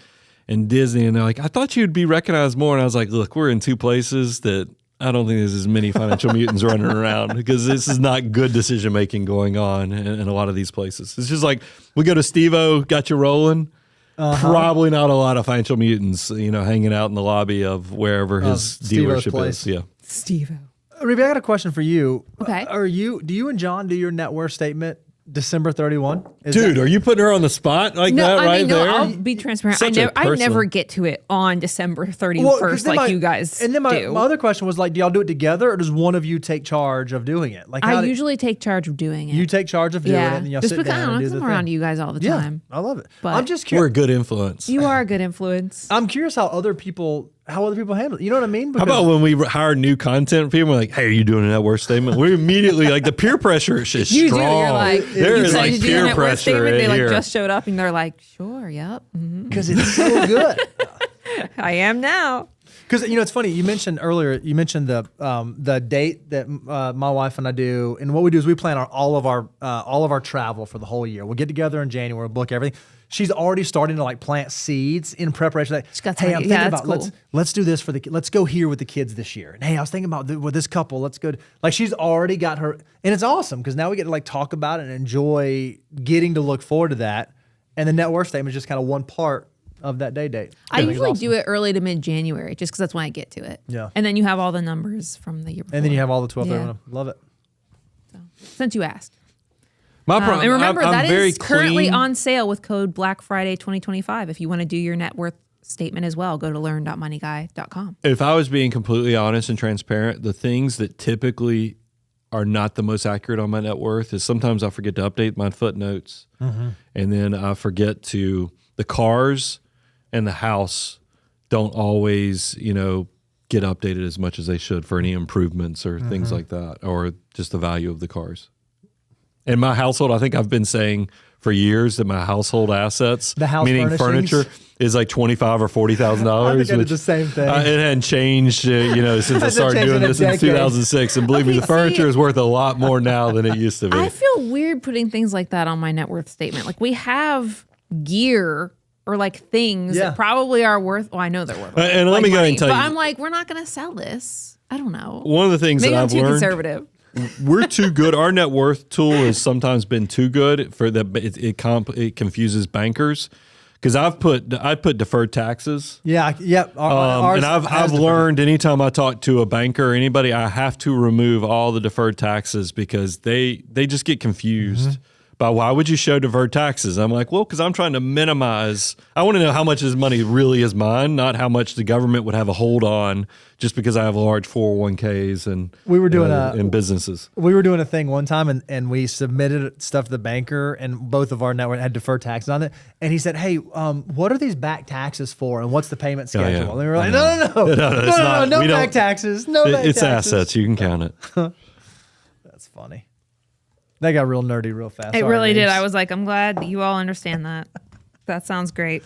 Disney, and they're like, I thought you'd be recognized more. And I was like, look, we're in two places that I don't think there's as many financial mutants running around, because this is not good decision making going on in a lot of these places. It's just like, we go to Steve-O, got you rolling. Probably not a lot of financial mutants, hanging out in the lobby of wherever his Steve-O's dealership place. is. Yeah. Steve-O. Ruby, I got a question for you. Okay. Do you and John do your net worth statement December 31? Dude, are you putting her on the spot like that right there? I'll be transparent. Such a I never personal- get to it on December 31st like you guys And then my do. other question was like, do y'all do it together, or does one of you take charge of doing it? Like, I usually take charge of doing it. you take charge of doing it, and then y'all just sit because down I and do don't the come around thing. to you guys all the Yeah, time. I love it. But I'm just We're a curious. good influence. You are a good influence. I'm curious how other people handle it. You know what I mean? How about when we hire new content people? We're like, hey, are you doing a net worth statement? We immediately, like, the peer pressure is just You strong. do. You're like, There you is said like you do your peer net worth pressure statement. They in like here. just showed up and they're like, sure, yep, because it's so good. I am now. Because it's funny. You mentioned earlier. You mentioned the date that my wife and I do, and what we do is we plan all of our travel for the whole year. We'll get together in January, book everything. She's already starting to like plant seeds in preparation. Like, She's got hey, to- I'm yeah, thinking that's about cool. let's do this for let's go here with the kids this year. And hey, I was thinking about with this couple. Let's go. Like, she's already got her, and it's awesome because now we get to like talk about it and enjoy getting to look forward to that. And the net worth statement is just kind of one part of that date. I usually do it early to mid-January just because that's when I get to it. Yeah. And then you have all the numbers from the year before. And then you have all the 12. Yeah. Love it. Since you asked. My problem, And remember, I'm that very is currently clean. on sale with code Black Friday 2025. If you want to do your net worth statement as well, go to learn.moneyguy.com. If I was being completely honest and transparent, the things that typically are not the most accurate on my net worth is sometimes I forget to update my footnotes, and then I forget the cars and the house don't always, get updated as much as they should for any improvements or things like that, or just the value of the cars. In my household, I think I've been saying for years that my household assets, The house meaning furnishings? furniture, is like $25,000 or $40,000. I think I did the same thing. It hadn't changed, since I Hasn't started changed doing in a this in decade. 2006. And believe me, Okay, the furniture see- is worth a lot more now than it used to be. I feel weird putting things like that on my net worth statement. Like we have gear or like things Yeah. that probably are worth, well, I know they're worth And let like me go ahead money, and tell but you- I'm like, we're not going to sell this. I don't know. One of the things Maybe that I'm I've too learned, conservative. we're too good. Our net worth tool has sometimes been too good for that. It confuses bankers because I put deferred taxes. Yeah, yep. And I've learned anytime I talk to a banker or anybody, I have to remove all the deferred taxes because they just get confused by why would you show deferred taxes? I'm like, well, because I'm trying to minimize. I want to know how much this money really is mine, not how much the government would have a hold on just because I have large 401ks and and businesses. We were doing a thing one time and we submitted stuff to the banker and both of our network had deferred taxes on it. And he said, hey, what are these back taxes for? And what's the payment schedule? Yeah. And we were like, no back taxes. No back taxes. It's assets. You can count it. That's funny. That got real nerdy real fast. It really did. I was like, I'm glad that you all understand that. That sounds great.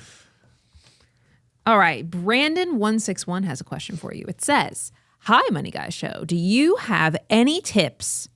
All right. Brandon161 has a question for you. It says, hi, Money Guys Show. Do you have any tips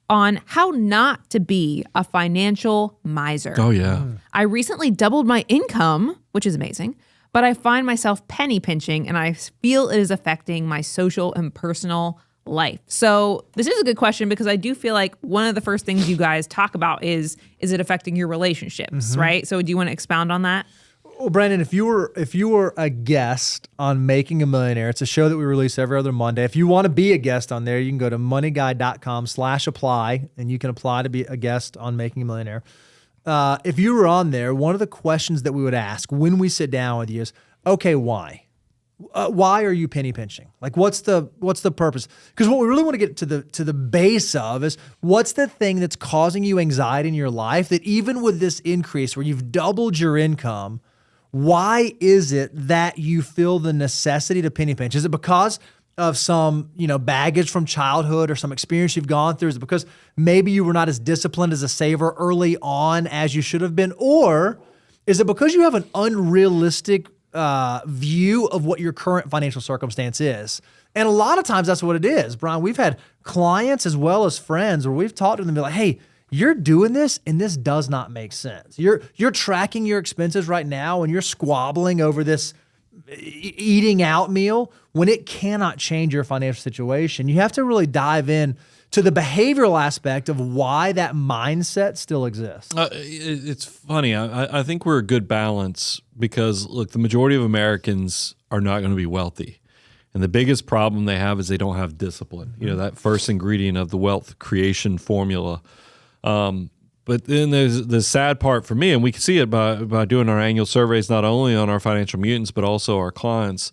on how not to be a financial miser? Oh, yeah. I recently doubled my income, which is amazing, but I find myself penny pinching and I feel it is affecting my social and personal life. So this is a good question because I do feel like one of the first things you guys talk about is it affecting your relationships, right? So do you want to expound on that? Well, Brandon, if you were a guest on Making a Millionaire, it's a show that we release every other Monday. If you want to be a guest on there, you can go to moneyguy.com/apply and you can apply to be a guest on Making a Millionaire. If you were on there, one of the questions that we would ask when we sit down with you is, okay, why? Why are you penny pinching? Like, what's the purpose? Because what we really want to get to the base of is what's the thing that's causing you anxiety in your life that even with this increase where you've doubled your income, why is it that you feel the necessity to penny pinch? Is it because of some, baggage from childhood or some experience you've gone through? Is it because maybe you were not as disciplined as a saver early on as you should have been? Or is it because you have an unrealistic view of what your current financial circumstance is? And a lot of times that's what it is, Brian. We've had clients as well as friends where we've talked to them and be like, hey, you're doing this and this does not make sense. You're tracking your expenses right now and you're squabbling over this eating out meal when it cannot change your financial situation. You have to really dive in to the behavioral aspect of why that mindset still exists. It's funny. I think we're a good balance because, look, the majority of Americans are not going to be wealthy. And the biggest problem they have is they don't have discipline. That first ingredient of the wealth creation formula. But then there's the sad part for me, and we can see it by doing our annual surveys, not only on our financial mutants, but also our clients,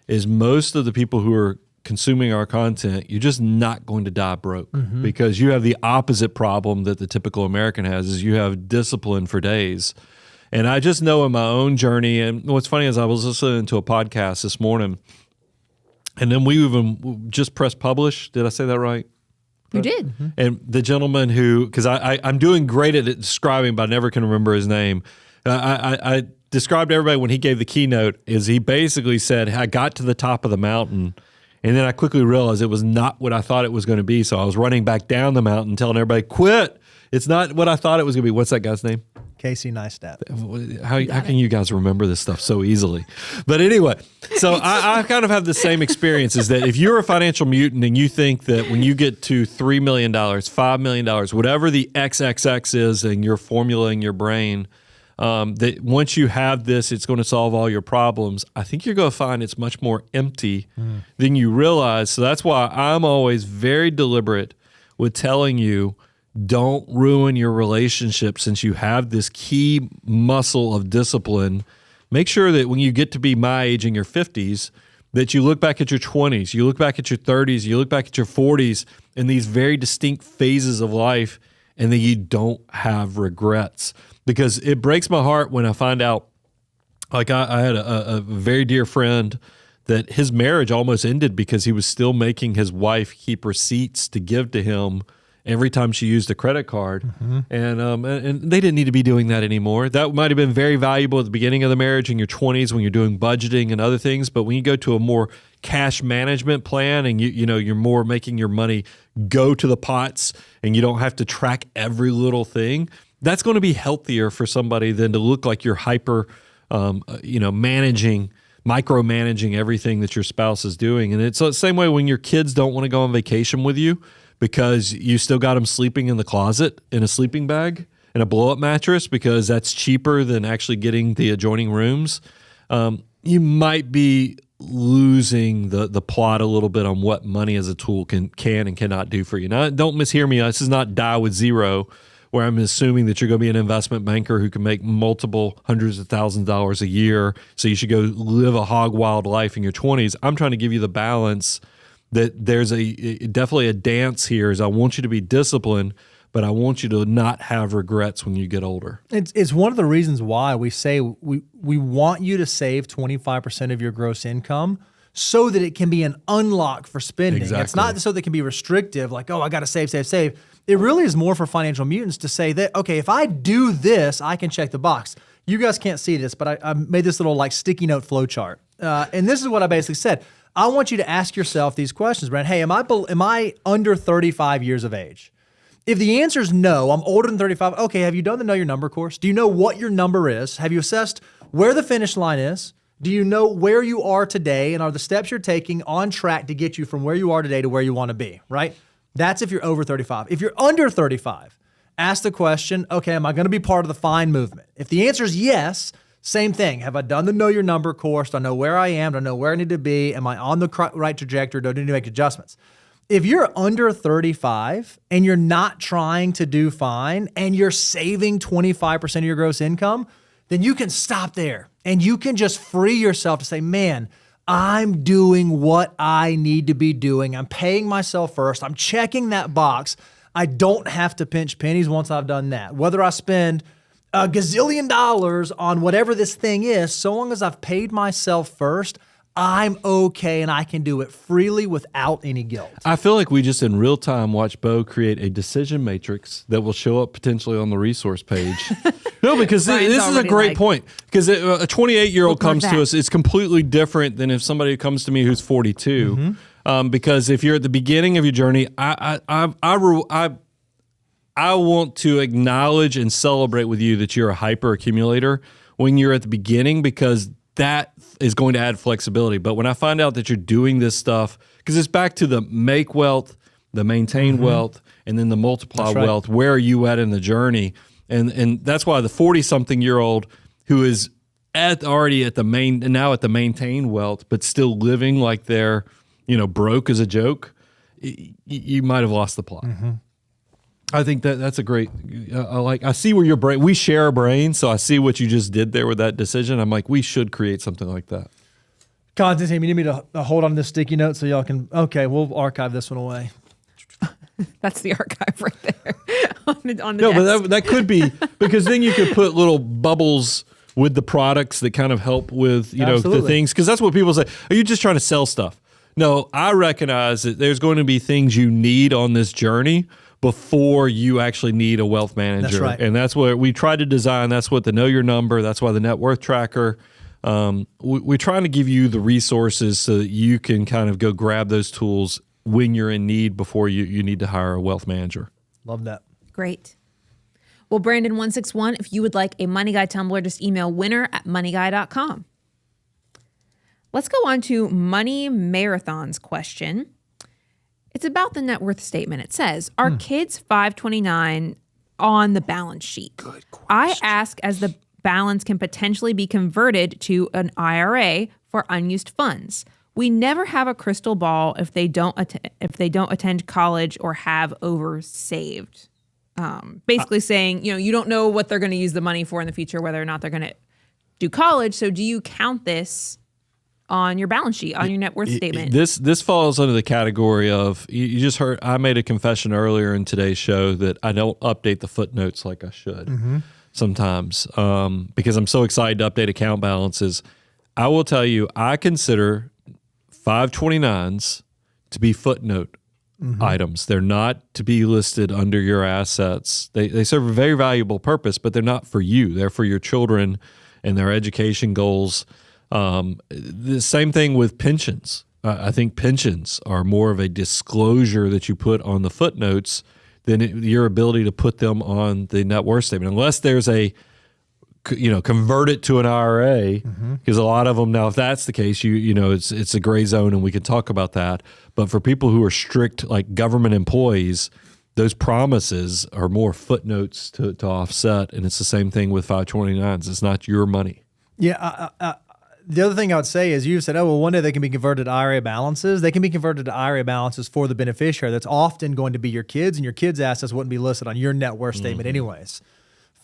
is most of the people who are consuming our content, you're just not going to die broke because you have the opposite problem that the typical American has is you have discipline for days. And I just know in my own journey, and what's funny is I was listening to a podcast this morning and then we even just pressed publish. Did I say that right? You did. And the gentleman who, because I'm doing great at describing, but I never can remember his name. I described to everybody when he gave the keynote is he basically said, I got to the top of the mountain and then I quickly realized it was not what I thought it was going to be. So I was running back down the mountain telling everybody, quit. It's not what I thought it was going to be. What's that guy's name? Casey Neistat. How can you guys remember this stuff so easily? But anyway, so I kind of have the same experience is that if you're a financial mutant and you think that when you get to $3 million, $5 million, whatever the XXX is and you're formulating your brain, that once you have this, it's going to solve all your problems. I think you're going to find it's much more empty than you realize. So that's why I'm always very deliberate with telling you, don't ruin your relationship since you have this key muscle of discipline. Make sure that when you get to be my age in your 50s, that you look back at your 20s, you look back at your 30s, you look back at your 40s in these very distinct phases of life and that you don't have regrets. Because it breaks my heart when I find out, like I had a very dear friend that his marriage almost ended because he was still making his wife keep receipts to give to him every time she used a credit card. And they didn't need to be doing that anymore. That might have been very valuable at the beginning of the marriage in your 20s when you're doing budgeting and other things. But when you go to a more cash management plan and you're more making your money go to the pots and you don't have to track every little thing, that's going to be healthier for somebody than to look like you're hyper, micromanaging everything that your spouse is doing. And it's the same way when your kids don't want to go on vacation with you because you still got them sleeping in the closet in a sleeping bag and a blow-up mattress because that's cheaper than actually getting the adjoining rooms, you might be losing the plot a little bit on what money as a tool can and cannot do for you. Now, don't mishear me. This is not die with zero, where I'm assuming that you're going to be an investment banker who can make multiple hundreds of thousands of dollars a year. So you should go live a hog wild life in your 20s. I'm trying to give you the balance that there's definitely a dance here. Is I want you to be disciplined, but I want you to not have regrets when you get older. It's one of the reasons why we say we want you to save 25% of your gross income so that it can be an unlock for spending. Exactly. It's not so that it can be restrictive, like, oh, I got to save. It really is more for financial mutants to say that, okay, if I do this, I can check the box. You guys can't see this, but I made this little like sticky note flow chart. And this is what I basically said. I want you to ask yourself these questions, Brent. Hey, am I under 35 years of age? If the answer is no, I'm older than 35, okay, have you done the Know Your Number course? Do you know what your number is? Have you assessed where the finish line is? Do you know where you are today, and are the steps you're taking on track to get you from where you are today to where you want to be, right? That's if you're over 35. If you're under 35, ask the question, okay, am I going to be part of the FIND movement? If the answer is yes, same thing. Have I done the Know Your Number course? Do I know where I am? Do I know where I need to be? Am I on the right trajectory? Do I need to make adjustments? If you're under 35 and you're not trying to do fine and you're saving 25% of your gross income, then you can stop there and you can just free yourself to say, man, I'm doing what I need to be doing. I'm paying myself first. I'm checking that box. I don't have to pinch pennies once I've done that. Whether I spend a gazillion dollars on whatever this thing is, so long as I've paid myself first, I'm okay and I can do it freely without any guilt. I feel like we just in real time watch Bo create a decision matrix that will show up potentially on the resource page. No, because this is a great point. Because a 28-year-old comes to us, it's completely different than if somebody comes to me who's 42. Because if you're at the beginning of your journey, I want to acknowledge and celebrate with you that you're a hyper accumulator when you're at the beginning, because that is going to add flexibility. But when I find out that you're doing this stuff, because it's back to the make wealth, the maintain wealth, and then the multiply wealth, where are you at in the journey? And that's why the 40-something-year-old who is already at the maintain wealth, but still living like they're, broke as a joke, you might have lost the plot. I think that's a great. I see where your brain. We share a brain, so I see what you just did there with that decision. I'm like, we should create something like that. Content team, you need me to hold on to this sticky note so y'all can. Okay, we'll archive this one away. That's the archive right there on the No, desk. but that could be, because then you could put little bubbles with the products that kind of help with the things, because that's what people say. Are you just trying to sell stuff? No, I recognize that there's going to be things you need on this journey before you actually need a wealth manager. That's right. And that's what we try to design. That's what the Know Your Number, that's why the net worth tracker. We're trying to give you the resources so that you can kind of go grab those tools when you're in need before you need to hire a wealth manager. Love that. Great. Well, Brandon161, if you would like a Money Guy tumbler, just email winner@moneyguy.com. Let's go on to Money Marathon's question. It's about the net worth statement. It says, are kids 529 on the balance sheet? Good question. I ask as the balance can potentially be converted to an IRA for unused funds. We never have a crystal ball if they don't attend college or have oversaved. Basically saying, you don't know what they're going to use the money for in the future, whether or not they're going to do college. So do you count this on your balance sheet, on your net worth statement? This falls under the category of, you just heard, I made a confession earlier in today's show that I don't update the footnotes like I should sometimes, because I'm so excited to update account balances. I will tell you, I consider 529s to be footnote items. They're not to be listed under your assets. They serve a very valuable purpose, but they're not for you. They're for your children and their education goals. The same thing with pensions. I think pensions are more of a disclosure that you put on the footnotes than your ability to put them on the net worth statement, unless there's a, convert it to an IRA, because a lot of them now, if that's the case, it's a gray zone and we can talk about that. But for people who are strict, like government employees, those promises are more footnotes to offset. And it's the same thing with 529s. It's not your money. Yeah. The other thing I would say is you said, oh, well, one day they can be converted to IRA balances. They can be converted to IRA balances for the beneficiary. That's often going to be your kids, and your kids' assets wouldn't be listed on your net worth statement anyways.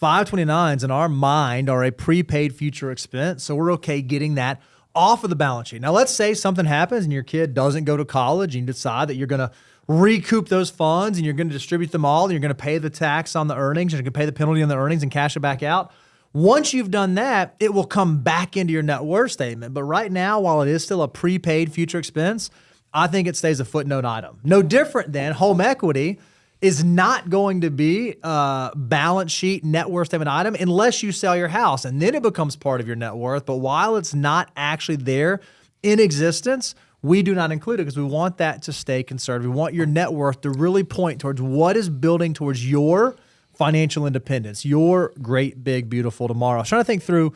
529s in our mind are a prepaid future expense, so we're okay getting that off of the balance sheet. Now, let's say something happens and your kid doesn't go to college and you decide that you're going to recoup those funds and you're going to distribute them all and you're going to pay the tax on the earnings, you're going to pay the penalty on the earnings and cash it back out. Once you've done that, it will come back into your net worth statement. But right now, while it is still a prepaid future expense, I think it stays a footnote item. No different than home equity is not going to be a balance sheet net worth statement item unless you sell your house, and then it becomes part of your net worth. But while it's not actually there in existence, we do not include it because we want that to stay conservative. We want your net worth to really point towards what is building towards your financial independence, your great, big, beautiful tomorrow. I was trying to think through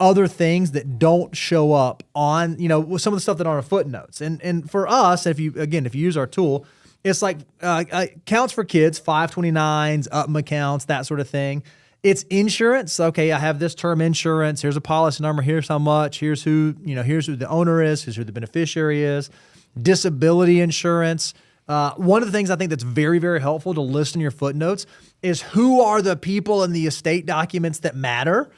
other things that don't show up on, some of the stuff that aren't footnotes. And for us, if you use our tool, it's like accounts for kids, 529s, UPM accounts, that sort of thing. It's insurance. Okay, I have this term insurance. Here's a policy number. Here's how much. Here's who the owner is. Here's who the beneficiary is. Disability insurance. One of the things I think that's very, very helpful to list in your footnotes is who are the people in the estate documents that matter,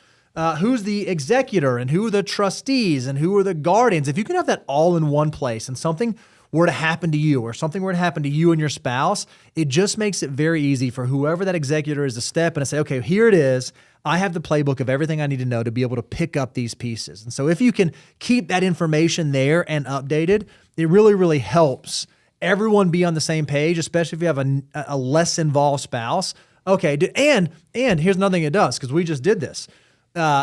who's the executor and who are the trustees and who are the guardians. If you can have that all in one place and something were to happen to you or something were to happen to you and your spouse, it just makes it very easy for whoever that executor is to step in and say, okay, here it is. I have the playbook of everything I need to know to be able to pick up these pieces. And so if you can keep that information there and updated, it really, really helps everyone be on the same page, especially if you have a less involved spouse. Okay, and here's another thing it does, because we just did this.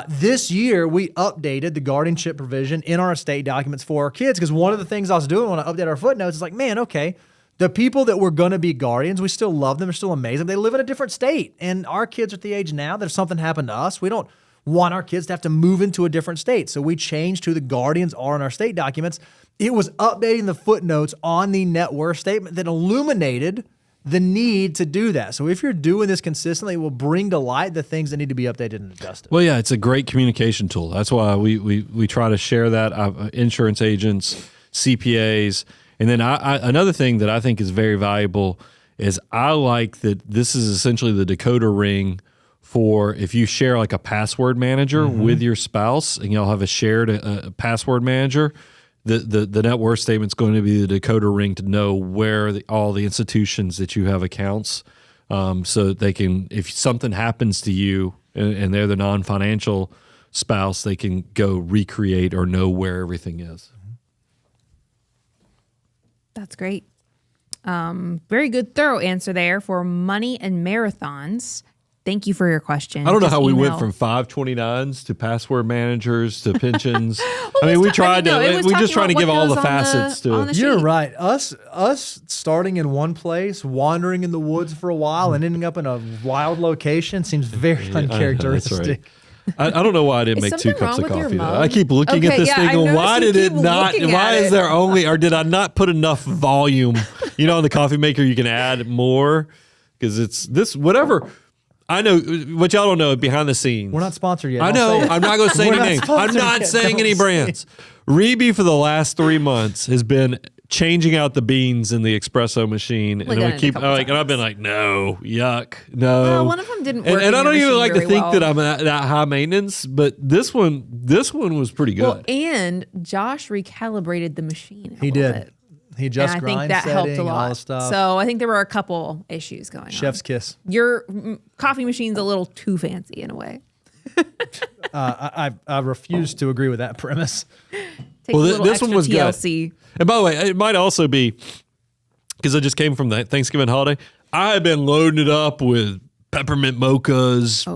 This year, we updated the guardianship provision in our estate documents for our kids, because one of the things I was doing when I updated our footnotes is like, man, okay, the people that were going to be guardians, we still love them, they're still amazing. They live in a different state, and our kids are at the age now that if something happened to us, we don't want our kids to have to move into a different state. So we changed who the guardians are in our state documents. It was updating the footnotes on the net worth statement that illuminated the need to do that. So if you're doing this consistently, it will bring to light the things that need to be updated and adjusted. Well, yeah, it's a great communication tool. That's why we try to share that. Insurance agents, CPAs, and then another thing that I think is very valuable is I like that this is essentially the decoder ring for if you share like a password manager with your spouse and y'all have a shared password manager. The net worth statement's going to be the decoder ring to know where all the institutions that you have accounts, so that they can, if something happens to you and they're the non-financial spouse, they can go recreate or know where everything is. That's great. Very good, thorough answer there for money and marathons. Thank you for your question. I don't know how we went from 529s to password managers to pensions. We tried to. We just trying to give all the facets to it. You're right. Us starting in one place, wandering in the woods for a while, and ending up in a wild location seems very uncharacteristic. That's right. I don't know why I didn't make 2 cups of coffee. I keep looking at this thing going, why did it not? Why is there only, or did I not put enough volume? On the coffee maker, you can add more because it's this whatever. I know what y'all don't know behind the scenes. We're not sponsored yet. I know. I'm not going to say any names. I'm not saying any brands. Reby for the last 3 months has been changing out the beans in the espresso machine, and we keep and I've been like, no, yuck, no. Well, one of them didn't work. And I don't even like to think that I'm that high maintenance, but this one was pretty good. Well, and Josh recalibrated the machine. He did. Bit. He just and I grind think that helped a lot. All the stuff. So I think there were a couple issues going on. Chef's kiss. Your coffee machine's a little too fancy in a way. I refuse to agree with that premise. This one was TLC. Good. And by the way, it might also be because I just came from the Thanksgiving holiday. I have been loading it up with peppermint mochas,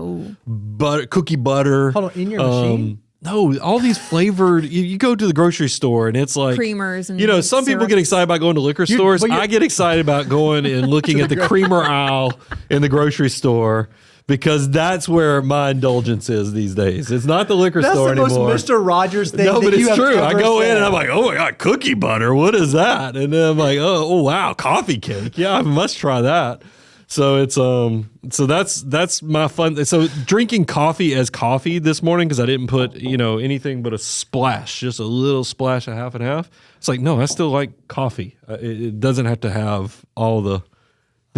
cookie butter. Hold on, in your machine? No, all these flavored. You go to the grocery store and it's like creamers and some people get excited about going to liquor stores. I get excited about going and looking at the creamer aisle in the grocery store because that's where my indulgence is these days. It's not the liquor store anymore. That's the most Mr. Rogers thing. No, but it's true. I go said. in and I'm like, oh my God, cookie butter. What is that? And then I'm like, oh wow, coffee cake. Yeah, I must try that. So it's so that's my fun. So drinking coffee as coffee this morning because I didn't put anything but a splash, just a little splash of half and half. It's like no, I still like coffee. It doesn't have to have all the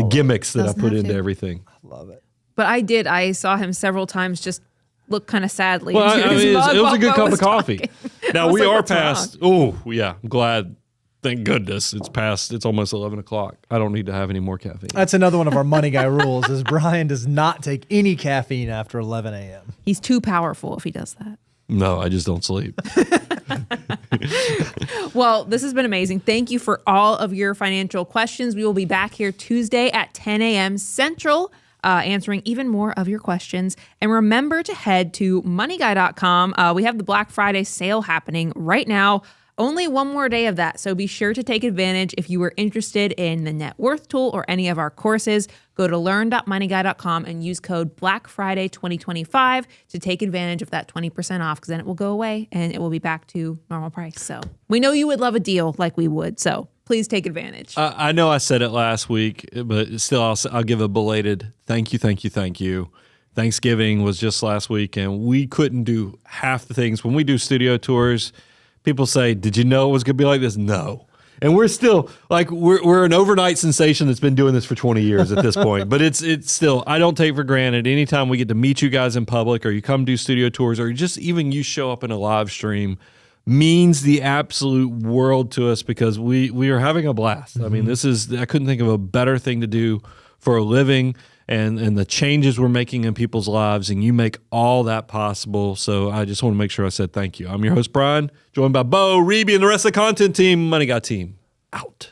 gimmicks that I put into everything. I love it. But I saw him several times just look kind of sadly. Well, into I his mean, mug it was while a good Bo cup was of coffee. talking. Now I was we like, are "What's past. Oh yeah, I'm glad. Thank goodness it's past. It's almost 11 o'clock. I don't need to have any more caffeine. That's another one of our money guy rules is Brian does not take any caffeine after 11 a.m. He's too powerful if he does that. No, I just don't sleep. Well, this has been amazing. Thank you for all of your financial questions. We will be back here Tuesday at 10 a.m. Central, answering even more of your questions. And remember to head to moneyguy.com. We have the Black Friday sale happening right now. Only one more day of that, so be sure to take advantage. If you were interested in the net worth tool or any of our courses, go to learn.moneyguy.com and use code BlackFriday2025 to take advantage of that 20% off, because then it will go away and it will be back to normal price. So we know you would love a deal like we would, so please take advantage. I know I said it last week, but still I'll give a belated thank you. Thanksgiving was just last week, and we couldn't do half the things. When we do studio tours, people say, did you know it was going to be like this? No. And we're still, like, we're an overnight sensation that's been doing this for 20 years at this point. But it's still, I don't take for granted anytime we get to meet you guys in public, or you come do studio tours, or just even you show up in a live stream, means the absolute world to us, because we are having a blast. I mean, I couldn't think of a better thing to do for a living. And the changes we're making in people's lives, and you make all that possible. So I just want to make sure I said thank you. I'm your host, Brian, joined by Bo, Reeby, and the rest of the content team. Money Guy team, out.